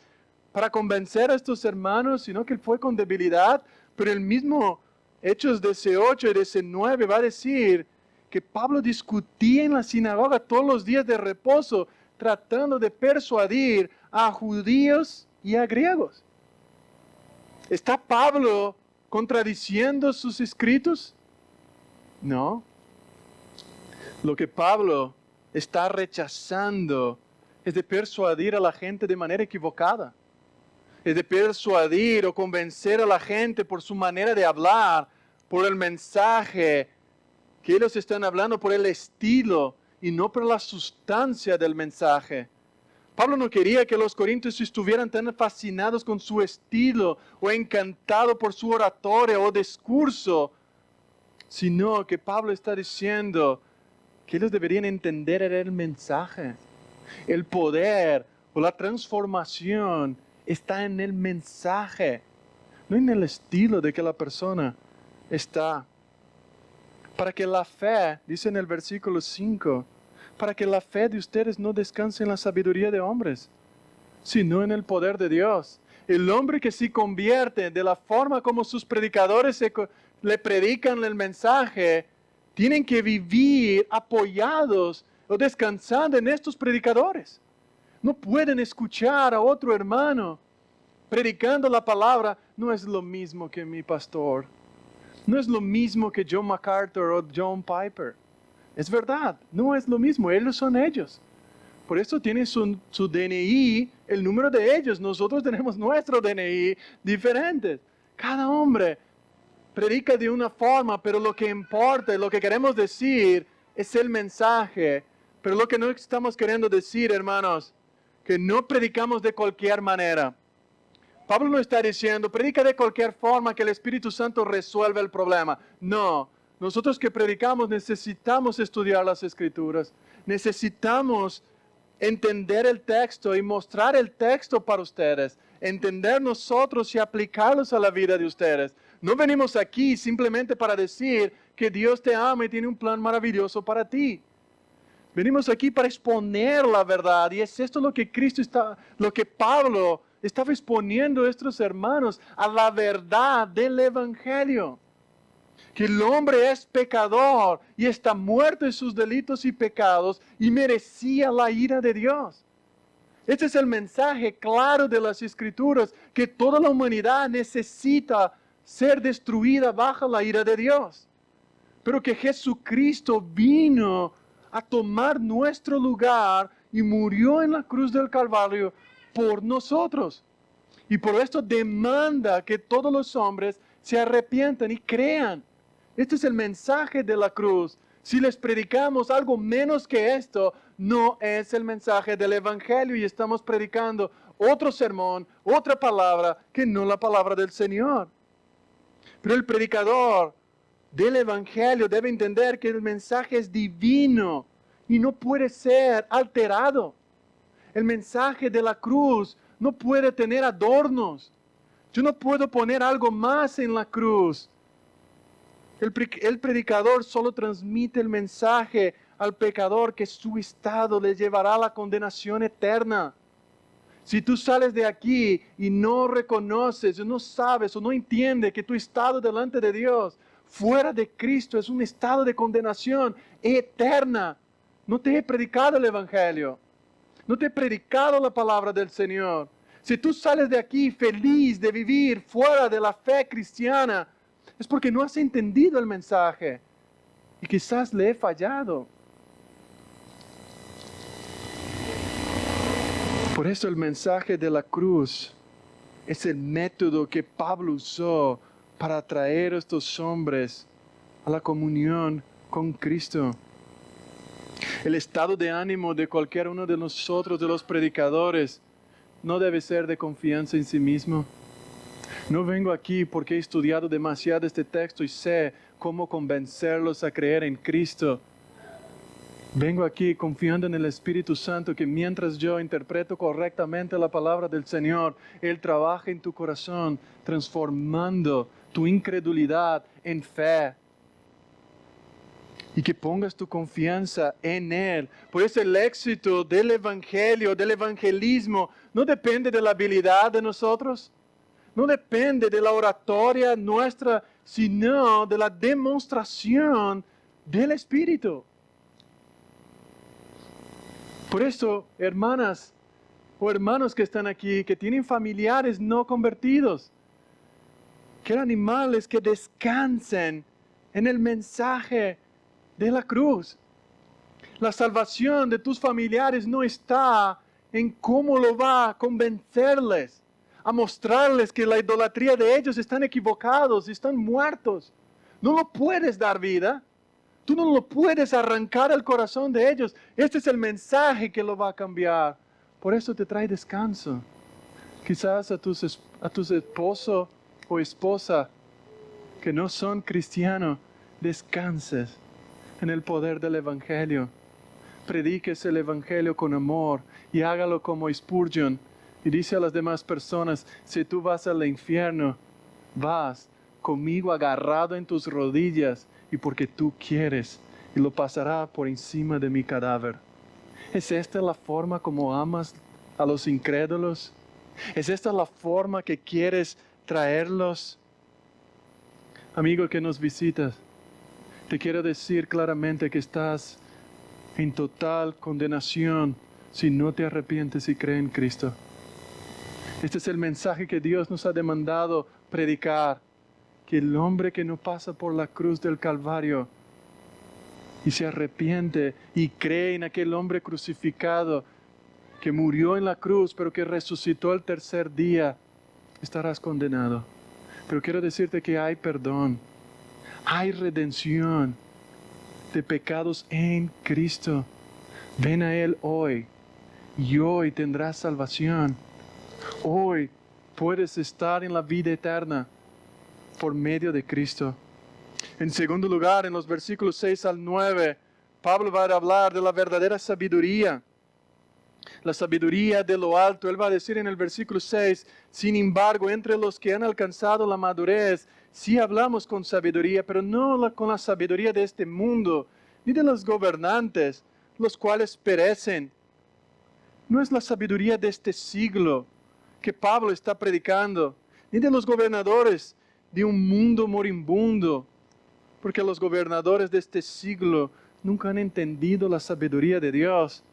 para convencer a estos hermanos, sino que él fue con debilidad? Pero el mismo Hechos 18 y 19 va a decir que Pablo discutía en la sinagoga todos los días de reposo, tratando de persuadir a judíos y a griegos. ¿Está Pablo contradiciendo sus escritos? No. Lo que Pablo está rechazando es de persuadir a la gente de manera equivocada. Es de persuadir o convencer a la gente por su manera de hablar, por el mensaje que ellos están hablando, por el estilo y no por la sustancia del mensaje. Pablo no quería que los corintios estuvieran tan fascinados con su estilo o encantados por su oratoria o discurso, sino que Pablo está diciendo que ellos deberían entender el mensaje. El poder o la transformación está en el mensaje, no en el estilo de que la persona está. Para que la fe, dice en el versículo 5, para que la fe de ustedes no descanse en la sabiduría de hombres, sino en el poder de Dios. El hombre que se convierte de la forma como sus predicadores le predican el mensaje, tienen que vivir apoyados o descansando en estos predicadores. No pueden escuchar a otro hermano predicando la palabra. No es lo mismo que mi pastor. No es lo mismo que John MacArthur o John Piper. Es verdad, no es lo mismo. Ellos son ellos. Por eso tienen su DNI, el número de ellos. Nosotros tenemos nuestro DNI diferentes. Cada hombre predica de una forma, pero lo que importa, lo que queremos decir es el mensaje. Pero lo que no estamos queriendo decir, hermanos, que no predicamos de cualquier manera. Pablo no está diciendo, predica de cualquier forma que el Espíritu Santo resuelva el problema. No, nosotros que predicamos necesitamos estudiar las Escrituras. Necesitamos entender el texto y mostrar el texto para ustedes. Entender nosotros y aplicarlos a la vida de ustedes. No venimos aquí simplemente para decir que Dios te ama y tiene un plan maravilloso para ti. Venimos aquí para exponer la verdad, y es esto lo que Pablo estaba exponiendo a estos hermanos, a la verdad del Evangelio. Que el hombre es pecador y está muerto en sus delitos y pecados y merecía la ira de Dios. Este es el mensaje claro de las Escrituras, que toda la humanidad necesita ser destruida bajo la ira de Dios. Pero que Jesucristo vino a tomar nuestro lugar y murió en la cruz del Calvario por nosotros. Y por esto demanda que todos los hombres se arrepientan y crean. Este es el mensaje de la cruz. Si les predicamos algo menos que esto, no es el mensaje del Evangelio y estamos predicando otro sermón, otra palabra que no la palabra del Señor. Pero el predicador del Evangelio debe entender que el mensaje es divino y no puede ser alterado. El mensaje de la cruz no puede tener adornos. Yo no puedo poner algo más en la cruz. El predicador solo transmite el mensaje al pecador, que su estado le llevará a la condenación eterna. Si tú sales de aquí y no reconoces, o no sabes, o no entiendes que tu estado delante de Dios, fuera de Cristo, es un estado de condenación eterna, no te he predicado el Evangelio. No te he predicado la palabra del Señor. Si tú sales de aquí feliz de vivir fuera de la fe cristiana, es porque no has entendido el mensaje y quizás le he fallado. Por eso el mensaje de la cruz es el método que Pablo usó para atraer a estos hombres a la comunión con Cristo. El estado de ánimo de cualquier uno de nosotros, de los predicadores, no debe ser de confianza en sí mismo. No vengo aquí porque he estudiado demasiado este texto y sé cómo convencerlos a creer en Cristo. Vengo aquí confiando en el Espíritu Santo, que mientras yo interpreto correctamente la palabra del Señor, Él trabaja en tu corazón, transformando tu incredulidad en fe. Y que pongas tu confianza en Él. Por eso el éxito del Evangelio, del evangelismo, no depende de la habilidad de nosotros, no depende de la oratoria nuestra, sino de la demostración del Espíritu. Por eso, hermanas o hermanos que están aquí, que tienen familiares no convertidos, quiero animarles que descansen en el mensaje de la cruz. La salvación de tus familiares no está en cómo lo va a convencerles, a mostrarles que la idolatría de ellos están equivocados, están muertos. no lo puedes dar vida. Tú no lo puedes arrancar el corazón de ellos. Este es el mensaje que lo va a cambiar. Por eso te trae descanso. Quizás a tus esposo o esposa que no son cristianos, descanses en el poder del Evangelio. Prediques el Evangelio con amor y hágalo como Spurgeon. Y dice a las demás personas, si tú vas al infierno, vas conmigo agarrado en tus rodillas y porque tú quieres, y lo pasará por encima de mi cadáver. ¿Es esta la forma como amas a los incrédulos? ¿Es esta la forma que quieres traerlos? Amigo que nos visitas, te quiero decir claramente que estás en total condenación si no te arrepientes y crees en Cristo. Este es el mensaje que Dios nos ha demandado predicar, que el hombre que no pasa por la cruz del Calvario y se arrepiente y cree en aquel hombre crucificado que murió en la cruz pero que resucitó el tercer día, estarás condenado. Pero quiero decirte que hay perdón, hay redención de pecados en Cristo. Ven a Él hoy y hoy tendrás salvación. Hoy puedes estar en la vida eterna por medio de Cristo. En segundo lugar, en los versículos 6 al 9, Pablo va a hablar de la verdadera sabiduría. La sabiduría de lo alto. Él va a decir en el versículo 6, sin embargo, entre los que han alcanzado la madurez, sí hablamos con sabiduría, pero no con la sabiduría de este mundo, ni de los gobernantes, los cuales perecen. No es la sabiduría de este siglo que Pablo está predicando, ni de los gobernadores de un mundo moribundo, porque los gobernadores de este siglo nunca han entendido la sabiduría de Dios.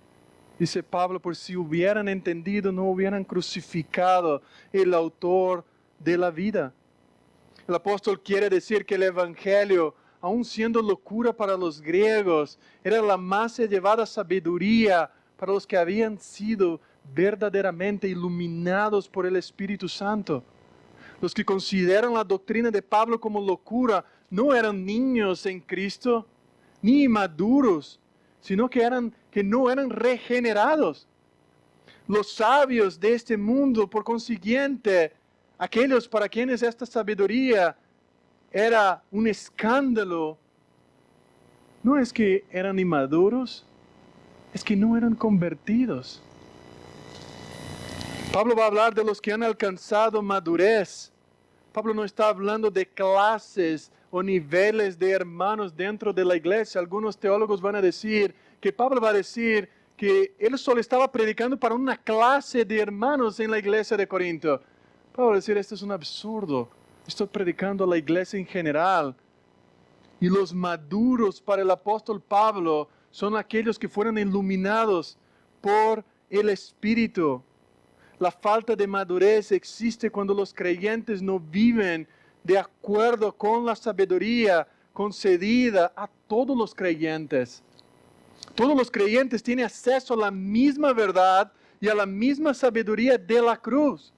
Dice Pablo, por si hubieran entendido, no hubieran crucificado el autor de la vida. El apóstol quiere decir que el Evangelio, aun siendo locura para los griegos, era la más elevada sabiduría para los que habían sido verdaderamente iluminados por el Espíritu Santo. Los que consideran la doctrina de Pablo como locura no eran niños en Cristo, ni inmaduros, sino que no eran regenerados. Los sabios de este mundo, por consiguiente, aquellos para quienes esta sabiduría era un escándalo, no es que eran inmaduros, es que no eran convertidos. Pablo va a hablar de los que han alcanzado madurez. Pablo no está hablando de clases o niveles de hermanos dentro de la iglesia. Algunos teólogos van a decir que Pablo va a decir que él solo estaba predicando para una clase de hermanos en la iglesia de Corinto. Pablo va a decir, esto es un absurdo. Estoy predicando a la iglesia en general. Y los maduros para el apóstol Pablo son aquellos que fueron iluminados por el Espíritu. La falta de madurez existe cuando los creyentes no viven de acuerdo con la sabiduría concedida a todos los creyentes. Todos los creyentes tienen acceso a la misma verdad y a la misma sabiduría de la cruz.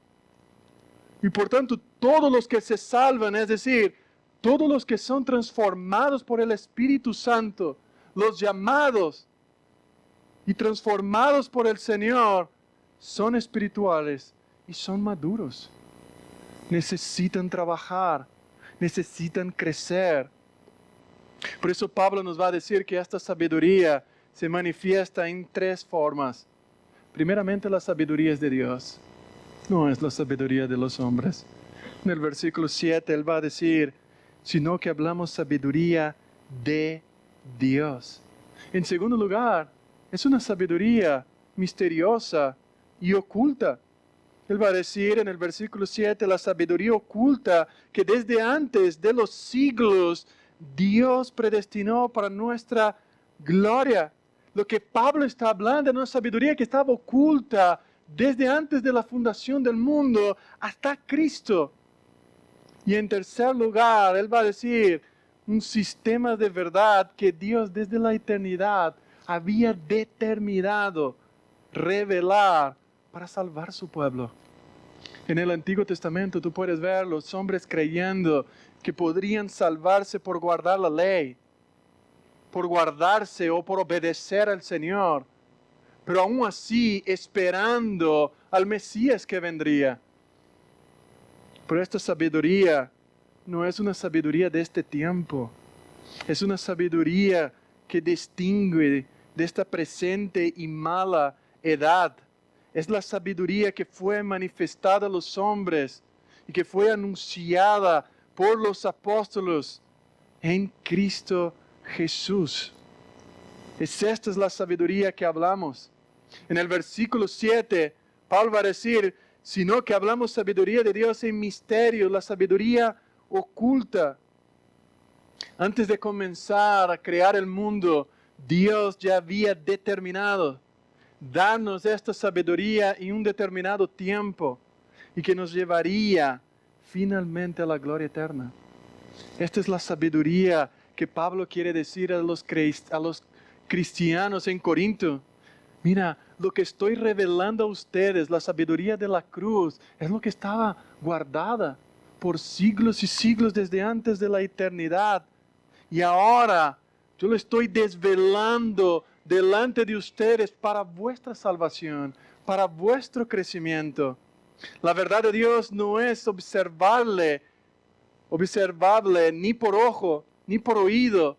Y por tanto, todos los que se salvan, es decir, todos los que son transformados por el Espíritu Santo, los llamados y transformados por el Señor, son espirituales y son maduros. Necesitan trabajar, necesitan crecer. Por eso Pablo nos va a decir que esta sabiduría se manifiesta en tres formas. Primeramente, la sabiduría es de Dios, no es la sabiduría de los hombres. En el versículo 7 él va a decir, sino que hablamos sabiduría de Dios. En segundo lugar, es una sabiduría misteriosa y oculta. Él va a decir en el versículo 7, la sabiduría oculta que desde antes de los siglos Dios predestinó para nuestra gloria. Lo que Pablo está hablando es una sabiduría que estaba oculta desde antes de la fundación del mundo hasta Cristo. Y en tercer lugar, él va a decir un sistema de verdad que Dios desde la eternidad había determinado revelar para salvar su pueblo. En el Antiguo Testamento tú puedes ver los hombres creyendo que podrían salvarse por guardar la ley, por guardarse o por obedecer al Señor, pero aún así esperando al Mesías que vendría. Pero esta sabiduría no es una sabiduría de este tiempo, es una sabiduría que distingue de esta presente y mala edad. Es la sabiduría que fue manifestada a los hombres y que fue anunciada por los apóstoles en Cristo Jesús. Esta es la sabiduría que hablamos. En el versículo 7, Pablo va a decir, sino que hablamos sabiduría de Dios en misterio, la sabiduría oculta. Antes de comenzar a crear el mundo, Dios ya había determinado darnos esta sabiduría en un determinado tiempo y que nos llevaría finalmente a la gloria eterna. Esta es la sabiduría que Pablo quiere decir a los cristianos en Corinto. Mira, lo que estoy revelando a ustedes, la sabiduría de la cruz, es lo que estaba guardada por siglos y siglos desde antes de la eternidad. Y ahora yo lo estoy desvelando delante de ustedes para vuestra salvación, para vuestro crecimiento. La verdad de Dios no es observable ni por ojo, ni por oído.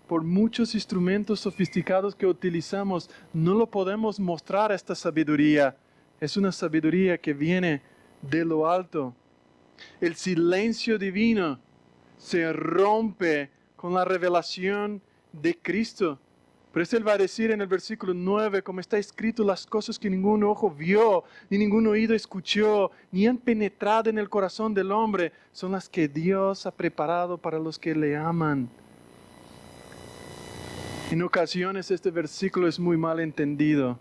Por muchos instrumentos sofisticados que utilizamos, no lo podemos mostrar esta sabiduría. Es una sabiduría que viene de lo alto. El silencio divino se rompe con la revelación de Cristo. Por eso Él va a decir en el versículo 9, como está escrito, las cosas que ningún ojo vio, ni ningún oído escuchó, ni han penetrado en el corazón del hombre, son las que Dios ha preparado para los que le aman. En ocasiones este versículo es muy mal entendido.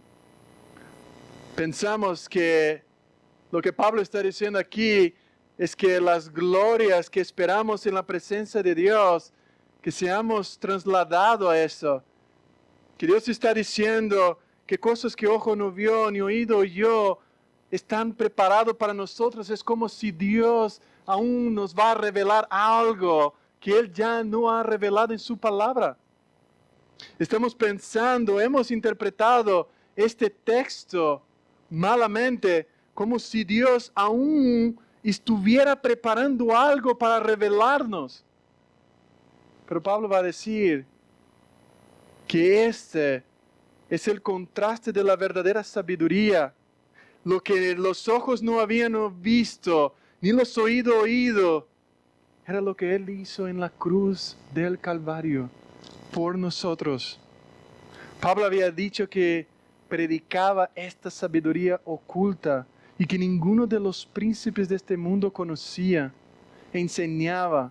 Pensamos que lo que Pablo está diciendo aquí es que las glorias que esperamos en la presencia de Dios, que seamos trasladados a eso. Que Dios está diciendo que cosas que ojo no vio ni oído oyó están preparados para nosotros. Es como si Dios aún nos va a revelar algo que Él ya no ha revelado en su palabra. Estamos pensando, hemos interpretado este texto malamente, como si Dios aún estuviera preparando algo para revelarnos. Pero Pablo va a decir que este es el contraste de la verdadera sabiduría. Lo que los ojos no habían visto, ni los oídos oído, era lo que Él hizo en la cruz del Calvario por nosotros. Pablo había dicho que predicaba esta sabiduría oculta y que ninguno de los príncipes de este mundo conocía, enseñaba.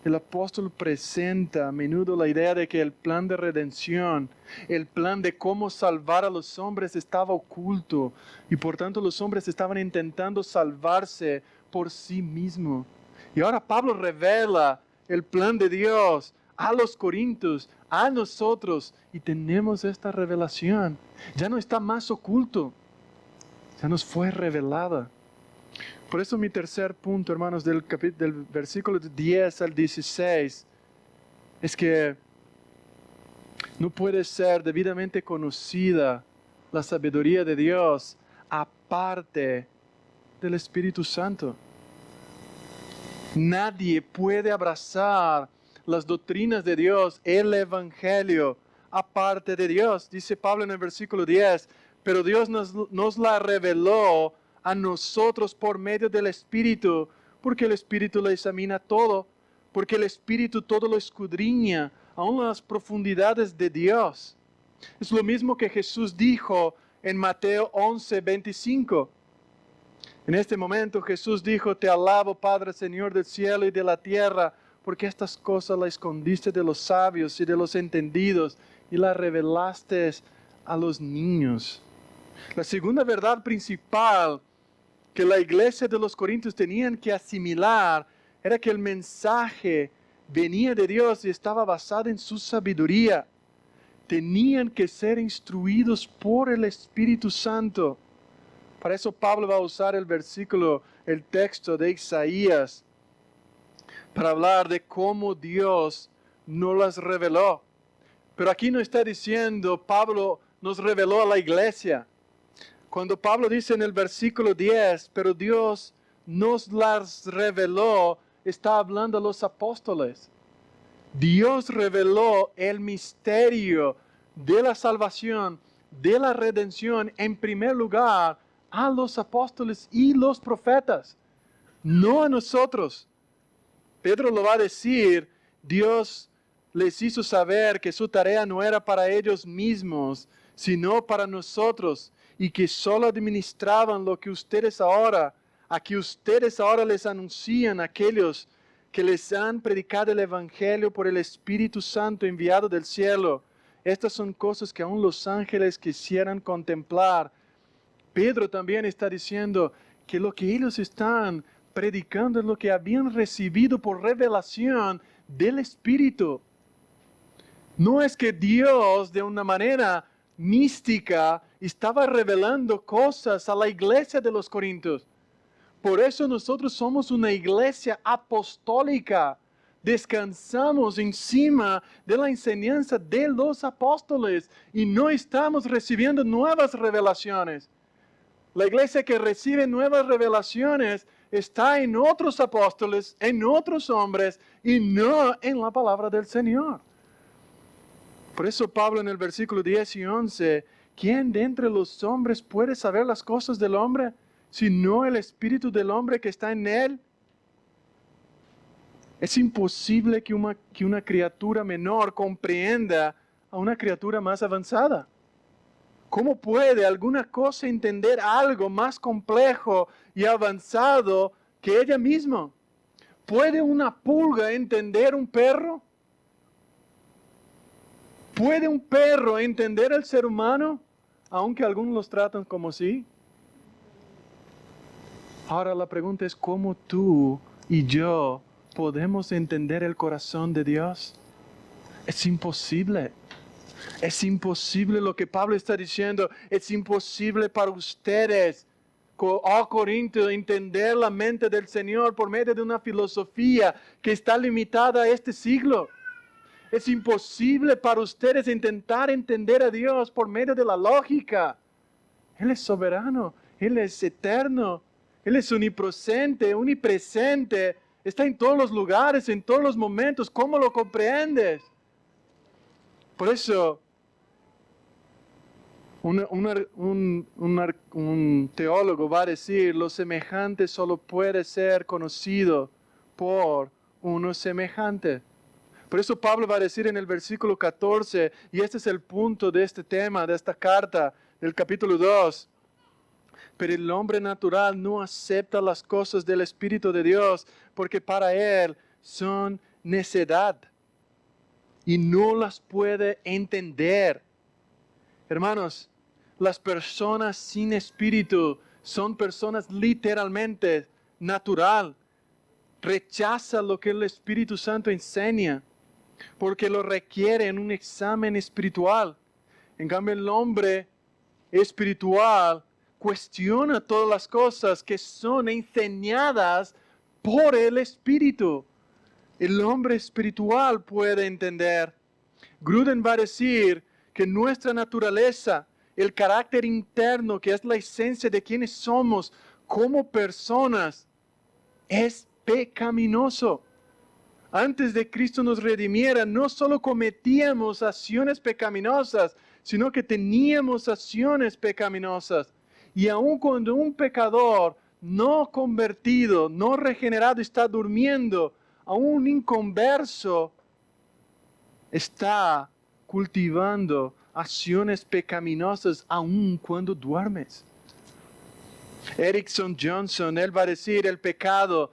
El apóstol presenta a menudo la idea de que el plan de redención, el plan de cómo salvar a los hombres estaba oculto y por tanto los hombres estaban intentando salvarse por sí mismos. Y ahora Pablo revela el plan de Dios a los corintios, a nosotros, y tenemos esta revelación. Ya no está más oculto, ya nos fue revelada. Por eso mi tercer punto, hermanos, del versículo 10 al 16, es que no puede ser debidamente conocida la sabiduría de Dios aparte del Espíritu Santo. Nadie puede abrazar las doctrinas de Dios, el Evangelio, aparte de Dios. Dice Pablo en el versículo 10, pero Dios nos la reveló a nosotros por medio del Espíritu, porque el Espíritu lo examina todo, porque el Espíritu todo lo escudriña, aun las profundidades de Dios. Es lo mismo que Jesús dijo en Mateo 11:25. En este momento Jesús dijo, te alabo Padre, Señor del cielo y de la tierra, porque estas cosas las escondiste de los sabios y de los entendidos y las revelaste a los niños. La segunda verdad principal que la iglesia de los Corintios tenían que asimilar era que el mensaje venía de Dios y estaba basado en su sabiduría. Tenían que ser instruidos por el Espíritu Santo. Para eso Pablo va a usar el texto de Isaías, para hablar de cómo Dios nos las reveló. Pero aquí no está diciendo Pablo nos reveló a la iglesia. Cuando Pablo dice en el versículo 10, pero Dios nos las reveló, está hablando a los apóstoles. Dios reveló el misterio de la salvación, de la redención, en primer lugar a los apóstoles y los profetas, no a nosotros. Pedro lo va a decir, Dios les hizo saber que su tarea no era para ellos mismos, sino para nosotros, y que solo administraban lo que ustedes ahora, a que ustedes ahora les anuncian a aquellos que les han predicado el Evangelio por el Espíritu Santo enviado del cielo. Estas son cosas que aún los ángeles quisieran contemplar. Pedro también está diciendo que lo que ellos están predicando es lo que habían recibido por revelación del Espíritu. No es que Dios de una manera mística estaba revelando cosas a la iglesia de los Corintios. Por eso nosotros somos una iglesia apostólica. Descansamos encima de la enseñanza de los apóstoles y no estamos recibiendo nuevas revelaciones. La iglesia que recibe nuevas revelaciones está en otros apóstoles, en otros hombres y no en la palabra del Señor. Por eso Pablo en el versículo 10 y 11, ¿quién de entre los hombres puede saber las cosas del hombre, sino el espíritu del hombre que está en él? Es imposible que una criatura menor comprenda a una criatura más avanzada. ¿Cómo puede alguna cosa entender algo más complejo y avanzado que ella misma? ¿Puede una pulga entender un perro? ¿Puede un perro entender al ser humano? Aunque algunos los tratan como sí. Ahora la pregunta es, ¿cómo tú y yo podemos entender el corazón de Dios? Es imposible. Es imposible lo que Pablo está diciendo. Es imposible para ustedes, oh Corintios, entender la mente del Señor por medio de una filosofía que está limitada a este siglo. Es imposible para ustedes intentar entender a Dios por medio de la lógica. Él es soberano, Él es eterno, Él es omnipresente, está en todos los lugares, en todos los momentos. ¿Cómo lo comprendes? Por eso, un teólogo va a decir, lo semejante solo puede ser conocido por uno semejante. Por eso Pablo va a decir en el versículo 14, y este es el punto de este tema, de esta carta, del capítulo 2, pero el hombre natural no acepta las cosas del Espíritu de Dios, porque para él son necedad, y no las puede entender. Hermanos, las personas sin espíritu son personas literalmente natural. Rechazan lo que el Espíritu Santo enseña, porque lo requiere en un examen espiritual. En cambio, el hombre espiritual cuestiona todas las cosas que son enseñadas por el Espíritu. El hombre espiritual puede entender. Gruden va a decir que nuestra naturaleza, el carácter interno, que es la esencia de quienes somos como personas, es pecaminoso. Antes de Cristo nos redimiera, no solo cometíamos acciones pecaminosas, sino que teníamos acciones pecaminosas. Y aun cuando un pecador no convertido, no regenerado, está durmiendo, aún un inconverso está cultivando acciones pecaminosas aun cuando duermes. Erickson Johnson, él va a decir, el pecado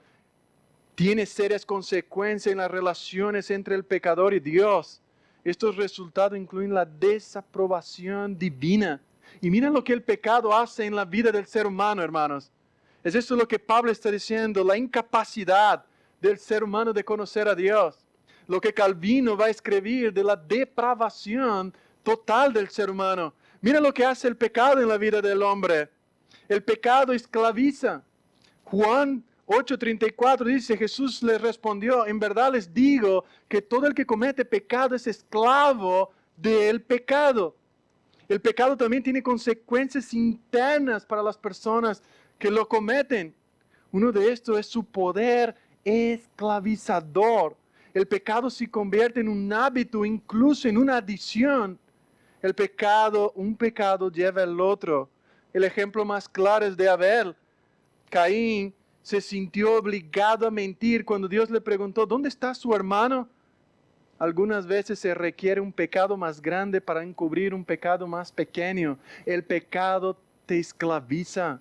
tiene serias consecuencias en las relaciones entre el pecador y Dios. Estos resultados incluyen la desaprobación divina. Y miren lo que el pecado hace en la vida del ser humano, hermanos. Es esto lo que Pablo está diciendo, la incapacidad del ser humano de conocer a Dios. Lo que Calvino va a escribir de la depravación total del ser humano. Mira lo que hace el pecado en la vida del hombre. El pecado esclaviza. Juan 8:34 dice, Jesús les respondió, en verdad les digo que todo el que comete pecado es esclavo del pecado. El pecado también tiene consecuencias internas para las personas que lo cometen. Uno de estos es su poder esclavizador. El pecado se convierte en un hábito, incluso en una adicción. Un pecado lleva al otro. El ejemplo más claro es de Abel. Caín se sintió obligado a mentir cuando Dios le preguntó, ¿dónde está su hermano? Algunas veces se requiere un pecado más grande para encubrir un pecado más pequeño. El pecado te esclaviza.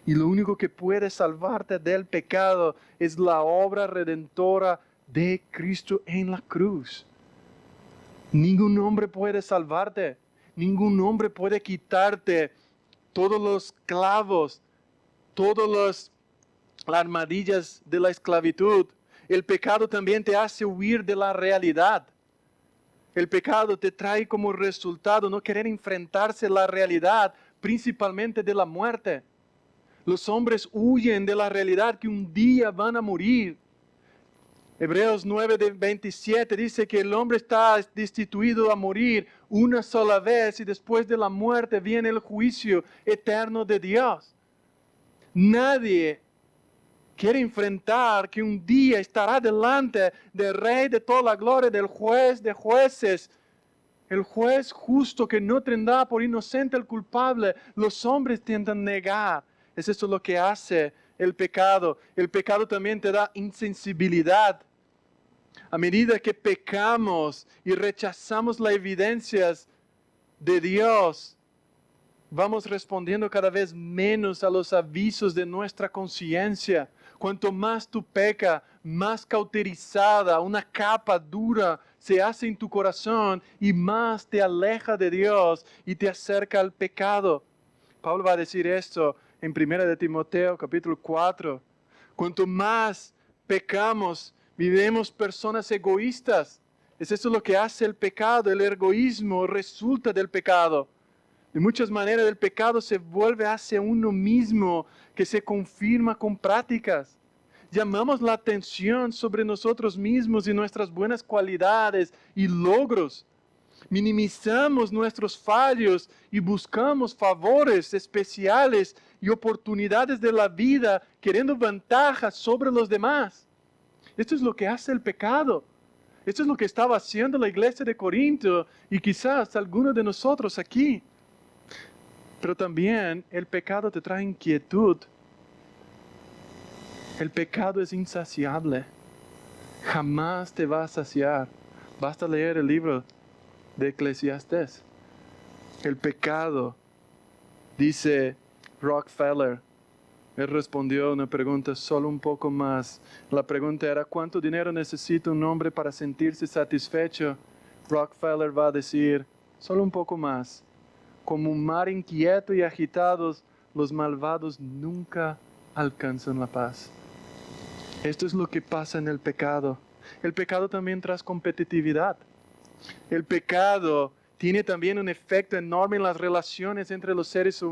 Y lo único que puede salvarte del pecado es la obra redentora de Cristo en la cruz. Ningún hombre puede salvarte. Ningún hombre puede quitarte todos los clavos, todas las armadillas de la esclavitud. El pecado también te hace huir de la realidad. El pecado te trae como resultado no querer enfrentarse a la realidad, principalmente de la muerte. Los hombres huyen de la realidad que un día van a morir. Hebreos 9:27 dice que el hombre está destituido a morir una sola vez y después de la muerte viene el juicio eterno de Dios. Nadie quiere enfrentar que un día estará delante del Rey de toda la gloria, del Juez de jueces, el juez justo que no tendrá por inocente al culpable. Los hombres tienden negar. Es eso lo que hace el pecado. El pecado también te da insensibilidad. A medida que pecamos y rechazamos las evidencias de Dios, vamos respondiendo cada vez menos a los avisos de nuestra conciencia. Cuanto más tú pecas, más cauterizada, una capa dura se hace en tu corazón y más te aleja de Dios y te acerca al pecado. Pablo va a decir esto en 1 de Timoteo capítulo 4. Cuanto más pecamos, vivimos personas egoístas. Es eso lo que hace el pecado. El egoísmo resulta del pecado. De muchas maneras el pecado se vuelve hacia uno mismo, que se confirma con prácticas. Llamamos la atención sobre nosotros mismos y nuestras buenas cualidades y logros. Minimizamos nuestros fallos y buscamos favores especiales y oportunidades de la vida, queriendo ventajas sobre los demás. Esto es lo que hace el pecado. Esto es lo que estaba haciendo la iglesia de Corinto y quizás algunos de nosotros aquí. Pero también el pecado te trae inquietud. El pecado es insaciable. Jamás te va a saciar. Basta leer el libro de Eclesiastés. El pecado, dice Rockefeller, él respondió a una pregunta solo un poco más. La pregunta era, ¿cuánto dinero necesita un hombre para sentirse satisfecho? Rockefeller va a decir, solo un poco más. Como un mar inquieto y agitado, los malvados nunca alcanzan la paz. Esto es lo que pasa en el pecado. El pecado también trae competitividad. El pecado tiene también un efecto enorme en las relaciones entre los seres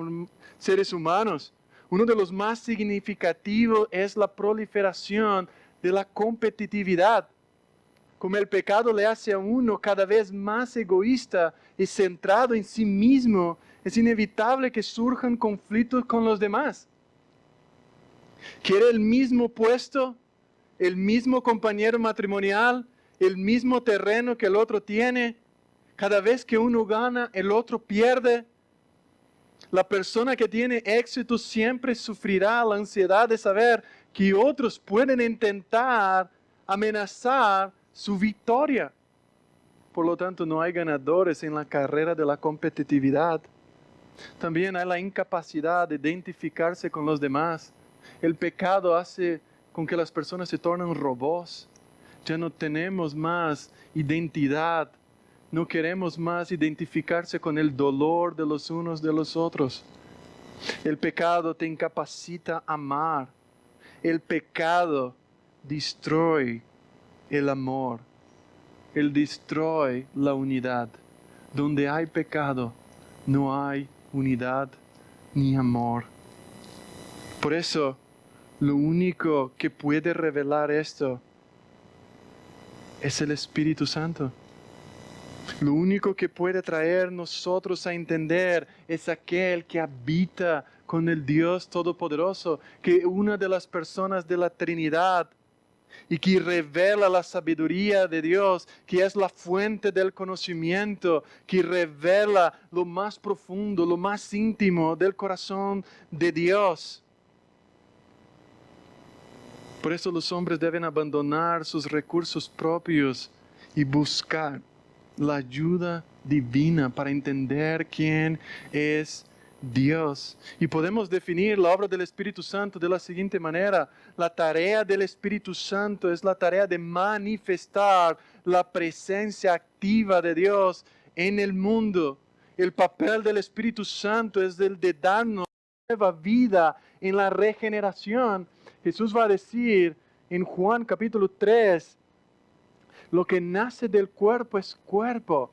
humanos. Uno de los más significativos es la proliferación de la competitividad. Como el pecado le hace a uno cada vez más egoísta y centrado en sí mismo, es inevitable que surjan conflictos con los demás. ¿Quiere el mismo puesto, el mismo compañero matrimonial, el mismo terreno que el otro tiene? Cada vez que uno gana, el otro pierde. La persona que tiene éxito siempre sufrirá la ansiedad de saber que otros pueden intentar amenazar su victoria. Por lo tanto, no hay ganadores en la carrera de la competitividad. También hay la incapacidad de identificarse con los demás. El pecado hace con que las personas se tornen robots. Ya no tenemos más identidad. No queremos más identificarse con el dolor de los unos de los otros. El pecado te incapacita a amar. El pecado destruye el amor. Él destruye la unidad. Donde hay pecado, no hay unidad ni amor. Por eso, lo único que puede revelar esto es el Espíritu Santo. Lo único que puede traer nosotros a entender es aquel que habita con el Dios Todopoderoso, que una de las personas de la Trinidad y que revela la sabiduría de Dios, que es la fuente del conocimiento, que revela lo más profundo, lo más íntimo del corazón de Dios. Por eso los hombres deben abandonar sus recursos propios y buscar la ayuda divina para entender quién es Dios. Y podemos definir la obra del Espíritu Santo de la siguiente manera. La tarea del Espíritu Santo es la tarea de manifestar la presencia activa de Dios en el mundo. El papel del Espíritu Santo es el de darnos nueva vida en la regeneración. Jesús va a decir en Juan capítulo 3, lo que nace del cuerpo es cuerpo,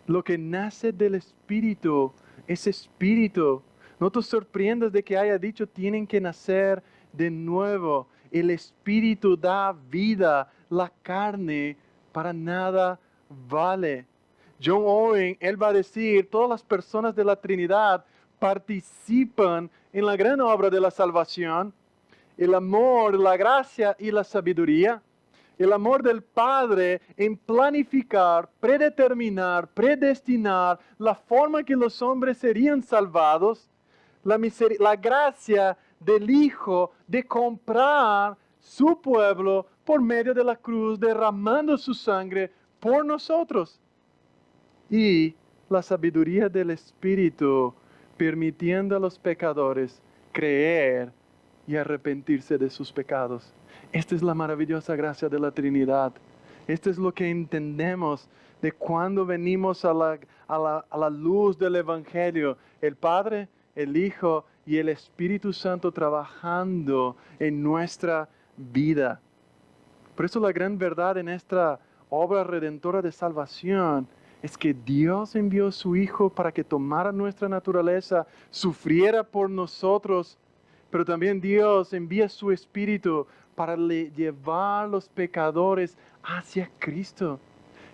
lo que nace del espíritu es espíritu. No te sorprendas de que haya dicho tienen que nacer de nuevo. El espíritu da vida, la carne para nada vale. John Owen, él va a decir, todas las personas de la Trinidad participan en la gran obra de la salvación, el amor, la gracia y la sabiduría. El amor del Padre en planificar, predeterminar, predestinar la forma que los hombres serían salvados. La gracia del Hijo de comprar su pueblo por medio de la cruz, derramando su sangre por nosotros. Y la sabiduría del Espíritu, permitiendo a los pecadores creer y arrepentirse de sus pecados. Esta es la maravillosa gracia de la Trinidad. Esto es lo que entendemos de cuando venimos a la luz del Evangelio. El Padre, el Hijo y el Espíritu Santo trabajando en nuestra vida. Por eso la gran verdad en esta obra redentora de salvación es que Dios envió a su Hijo para que tomara nuestra naturaleza, sufriera por nosotros, pero también Dios envía su Espíritu para llevar los pecadores hacia Cristo.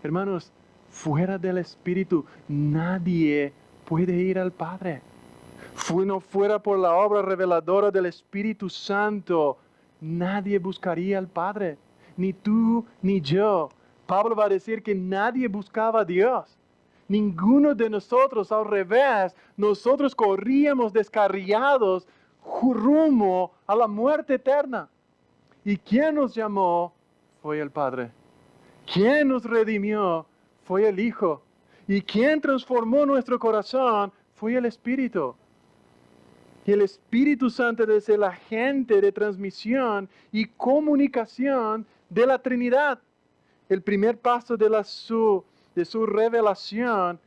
Hermanos, fuera del Espíritu nadie puede ir al Padre. No fuera por la obra reveladora del Espíritu Santo, nadie buscaría al Padre, ni tú ni yo. Pablo va a decir que nadie buscaba a Dios. Ninguno de nosotros, al revés, nosotros corríamos descarriados rumbo a la muerte eterna. ¿Y quién nos llamó? Fue el Padre. ¿Quién nos redimió? Fue el Hijo. ¿Y quién transformó nuestro corazón? Fue el Espíritu. Y el Espíritu Santo es el agente de transmisión y comunicación de la Trinidad. El primer paso de su revelación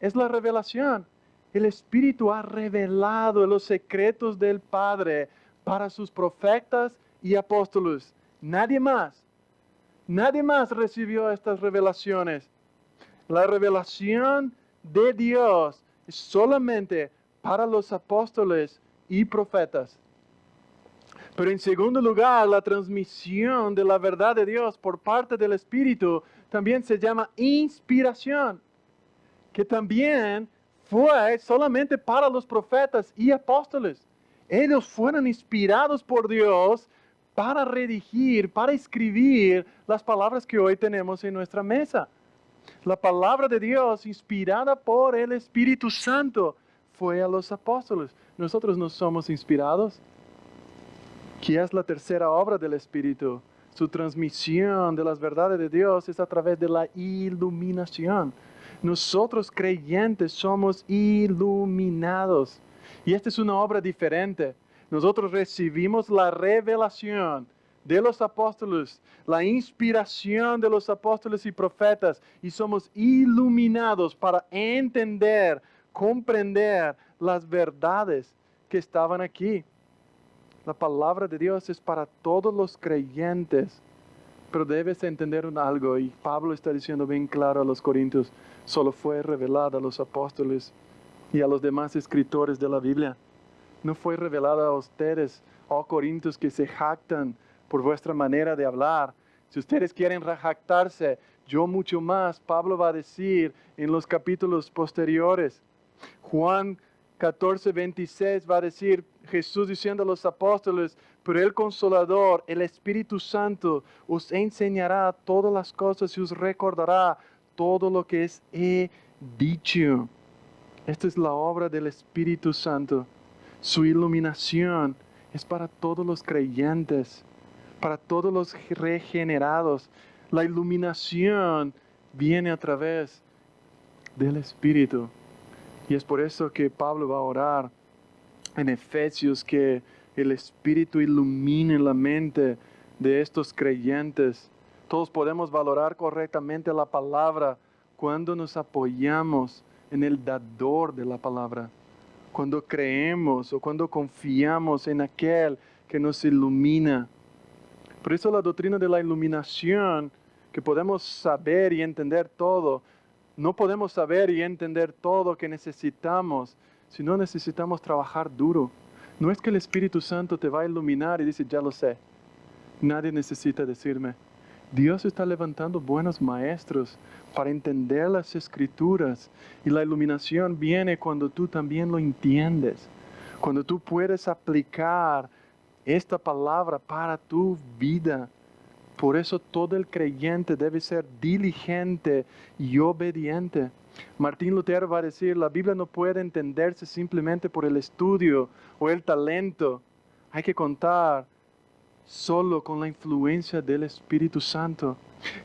es la revelación. El Espíritu ha revelado los secretos del Padre para sus profetas y apóstoles. Nadie más recibió estas revelaciones. La revelación de Dios es solamente para los apóstoles y profetas. Pero en segundo lugar, la transmisión de la verdad de Dios por parte del Espíritu también se llama inspiración, que también fue solamente para los profetas y apóstoles. Ellos fueron inspirados por Dios para redigir, para escribir las palabras que hoy tenemos en nuestra mesa. La palabra de Dios, inspirada por el Espíritu Santo, fue a los apóstoles. Nosotros no somos inspirados. ¿Qué es la tercera obra del Espíritu? Su transmisión de las verdades de Dios es a través de la iluminación. Nosotros creyentes somos iluminados. Y esta es una obra diferente. Nosotros recibimos la revelación de los apóstoles, la inspiración de los apóstoles y profetas, y somos iluminados para entender, comprender las verdades que estaban aquí. La palabra de Dios es para todos los creyentes, pero debes entender algo, y Pablo está diciendo bien claro a los corintios, solo fue revelada a los apóstoles y a los demás escritores de la Biblia. no fue revelada a ustedes, oh Corintios, que se jactan por vuestra manera de hablar. Si ustedes quieren jactarse, yo mucho más, Pablo va a decir en los capítulos posteriores. Juan 14:26 va a decir, Jesús diciendo a los apóstoles, pero el Consolador, el Espíritu Santo, os enseñará todas las cosas y os recordará todo lo que he dicho. Esta es la obra del Espíritu Santo. Su iluminación es para todos los creyentes, para todos los regenerados. La iluminación viene a través del Espíritu. Y es por eso que Pablo va a orar en Efesios que el Espíritu ilumine la mente de estos creyentes. Todos podemos valorar correctamente la palabra cuando nos apoyamos en el dador de la palabra, cuando creemos o cuando confiamos en aquel que nos ilumina. Por eso la doctrina de la iluminación, que podemos saber y entender todo, no podemos saber y entender todo que necesitamos si no necesitamos trabajar duro. No es que el Espíritu Santo te va a iluminar y dice, ya lo sé. Nadie necesita decirme. Dios está levantando buenos maestros para entender las Escrituras. Y la iluminación viene cuando tú también lo entiendes. Cuando tú puedes aplicar esta palabra para tu vida. Por eso todo el creyente debe ser diligente y obediente. Martín Lutero va a decir, la Biblia no puede entenderse simplemente por el estudio o el talento. Hay que contar solo con la influencia del Espíritu Santo.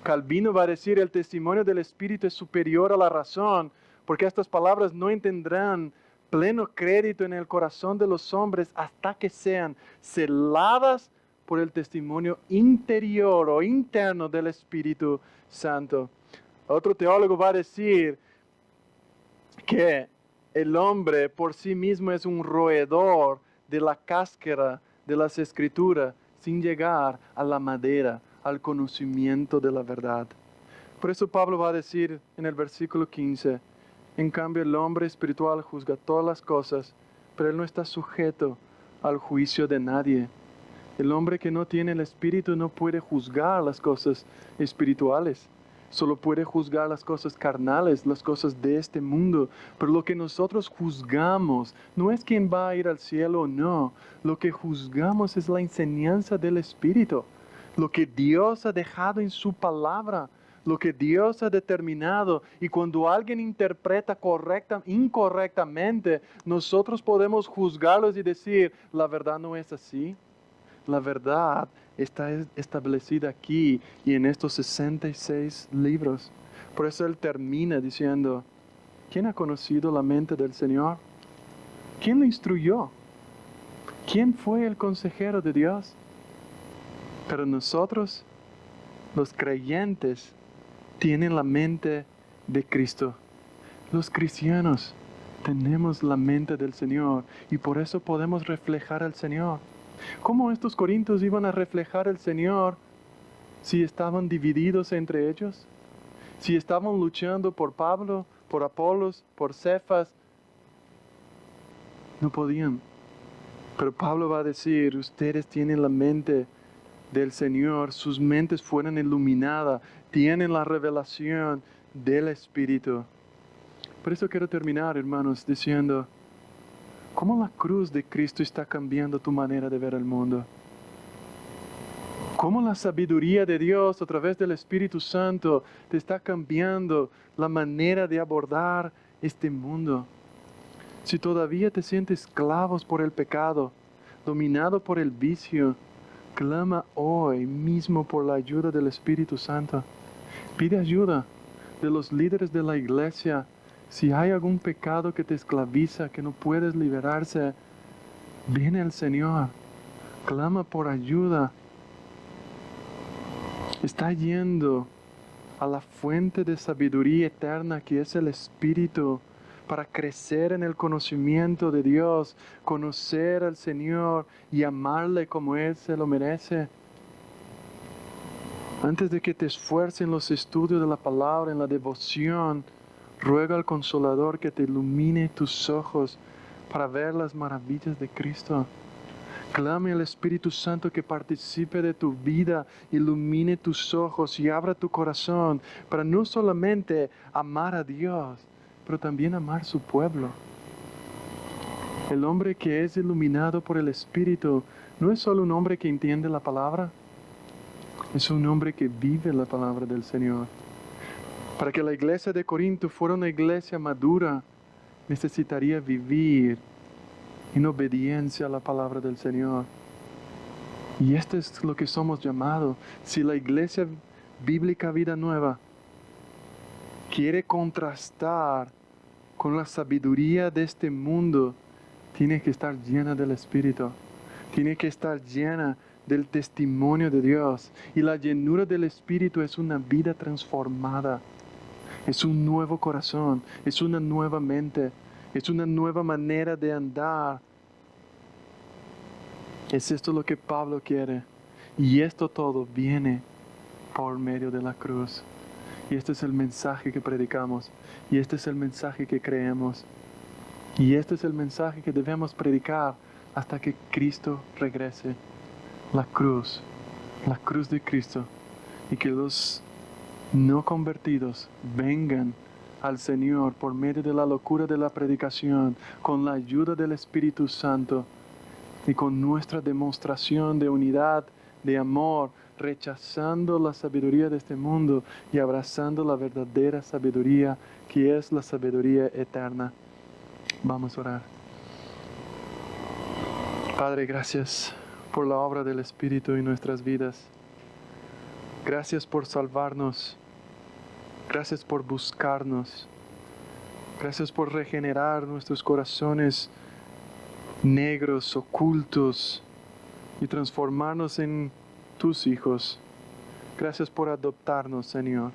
Calvino va a decir, el testimonio del Espíritu es superior a la razón, porque estas palabras no tendrán pleno crédito en el corazón de los hombres hasta que sean celadas por el testimonio interior o interno del Espíritu Santo. Otro teólogo va a decir que el hombre por sí mismo es un roedor de la cáscara de las Escrituras sin llegar a la madera, al conocimiento de la verdad. Por eso Pablo va a decir en el versículo 15, en cambio el hombre espiritual juzga todas las cosas, pero él no está sujeto al juicio de nadie. El hombre que no tiene el Espíritu no puede juzgar las cosas espirituales. Solo puede juzgar las cosas carnales, las cosas de este mundo. Pero lo que nosotros juzgamos no es quién va a ir al cielo o no. Lo que juzgamos es la enseñanza del Espíritu. Lo que Dios ha dejado en su palabra. Lo que Dios ha determinado. Y cuando alguien interpreta incorrectamente, nosotros podemos juzgarlos y decir, la verdad no es así. La verdad está establecida aquí y en estos 66 libros. Por eso él termina diciendo, ¿quién ha conocido la mente del Señor? ¿Quién le instruyó? ¿Quién fue el consejero de Dios? Pero nosotros, los creyentes, tienen la mente de Cristo. Los cristianos tenemos la mente del Señor y por eso podemos reflejar al Señor. ¿Cómo estos corintios iban a reflejar al Señor si estaban divididos entre ellos? Si estaban luchando por Pablo, por Apolos, por Cefas, no podían. Pero Pablo va a decir, ustedes tienen la mente del Señor, sus mentes fueron iluminadas, tienen la revelación del Espíritu. Por eso quiero terminar, hermanos, diciendo, ¿cómo la cruz de Cristo está cambiando tu manera de ver el mundo? ¿Cómo la sabiduría de Dios a través del Espíritu Santo te está cambiando la manera de abordar este mundo? Si todavía te sientes esclavo por el pecado, dominado por el vicio, clama hoy mismo por la ayuda del Espíritu Santo. Pide ayuda de los líderes de la iglesia. Si hay algún pecado que te esclaviza, que no puedes liberarse, viene el Señor. Clama por ayuda. Está yendo a la fuente de sabiduría eterna que es el Espíritu para crecer en el conocimiento de Dios, conocer al Señor y amarle como Él se lo merece. Antes de que te esfuerces en los estudios de la palabra, en la devoción, ruega al Consolador que te ilumine tus ojos para ver las maravillas de Cristo. Clame al Espíritu Santo que participe de tu vida, ilumine tus ojos y abra tu corazón para no solamente amar a Dios, pero también amar su pueblo. El hombre que es iluminado por el Espíritu no es solo un hombre que entiende la palabra, es un hombre que vive la palabra del Señor. Para que la iglesia de Corinto fuera una iglesia madura, necesitaría vivir en obediencia a la palabra del Señor. Y esto es lo que somos llamados. Si la iglesia bíblica Vida Nueva quiere contrastar con la sabiduría de este mundo, tiene que estar llena del Espíritu. Tiene que estar llena del testimonio de Dios. Y la llenura del Espíritu es una vida transformada. Es un nuevo corazón. Es una nueva mente. Es una nueva manera de andar. Es esto lo que Pablo quiere. Y esto todo viene por medio de la cruz. Y este es el mensaje que predicamos. Y este es el mensaje que creemos. Y este es el mensaje que debemos predicar hasta que Cristo regrese. La cruz de Cristo. Y que los no convertidos vengan al Señor por medio de la locura de la predicación, con la ayuda del Espíritu Santo y con nuestra demostración de unidad, de amor, rechazando la sabiduría de este mundo y abrazando la verdadera sabiduría que es la sabiduría eterna. Vamos a orar. Padre, gracias por la obra del Espíritu en nuestras vidas. Gracias por salvarnos. Gracias por buscarnos. Gracias por regenerar nuestros corazones negros, ocultos, y transformarnos en tus hijos. Gracias por adoptarnos, Señor.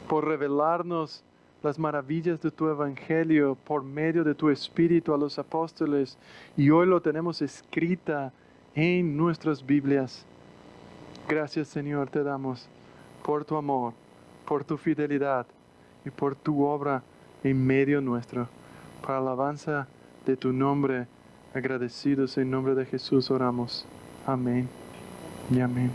Por revelarnos las maravillas de tu Evangelio por medio de tu Espíritu a los apóstoles. Y hoy lo tenemos escrita en nuestras Biblias. Gracias, Señor, te damos por tu amor, por tu fidelidad y por tu obra en medio nuestro. Para alabanza de tu nombre, agradecidos en nombre de Jesús oramos. Amén y amén.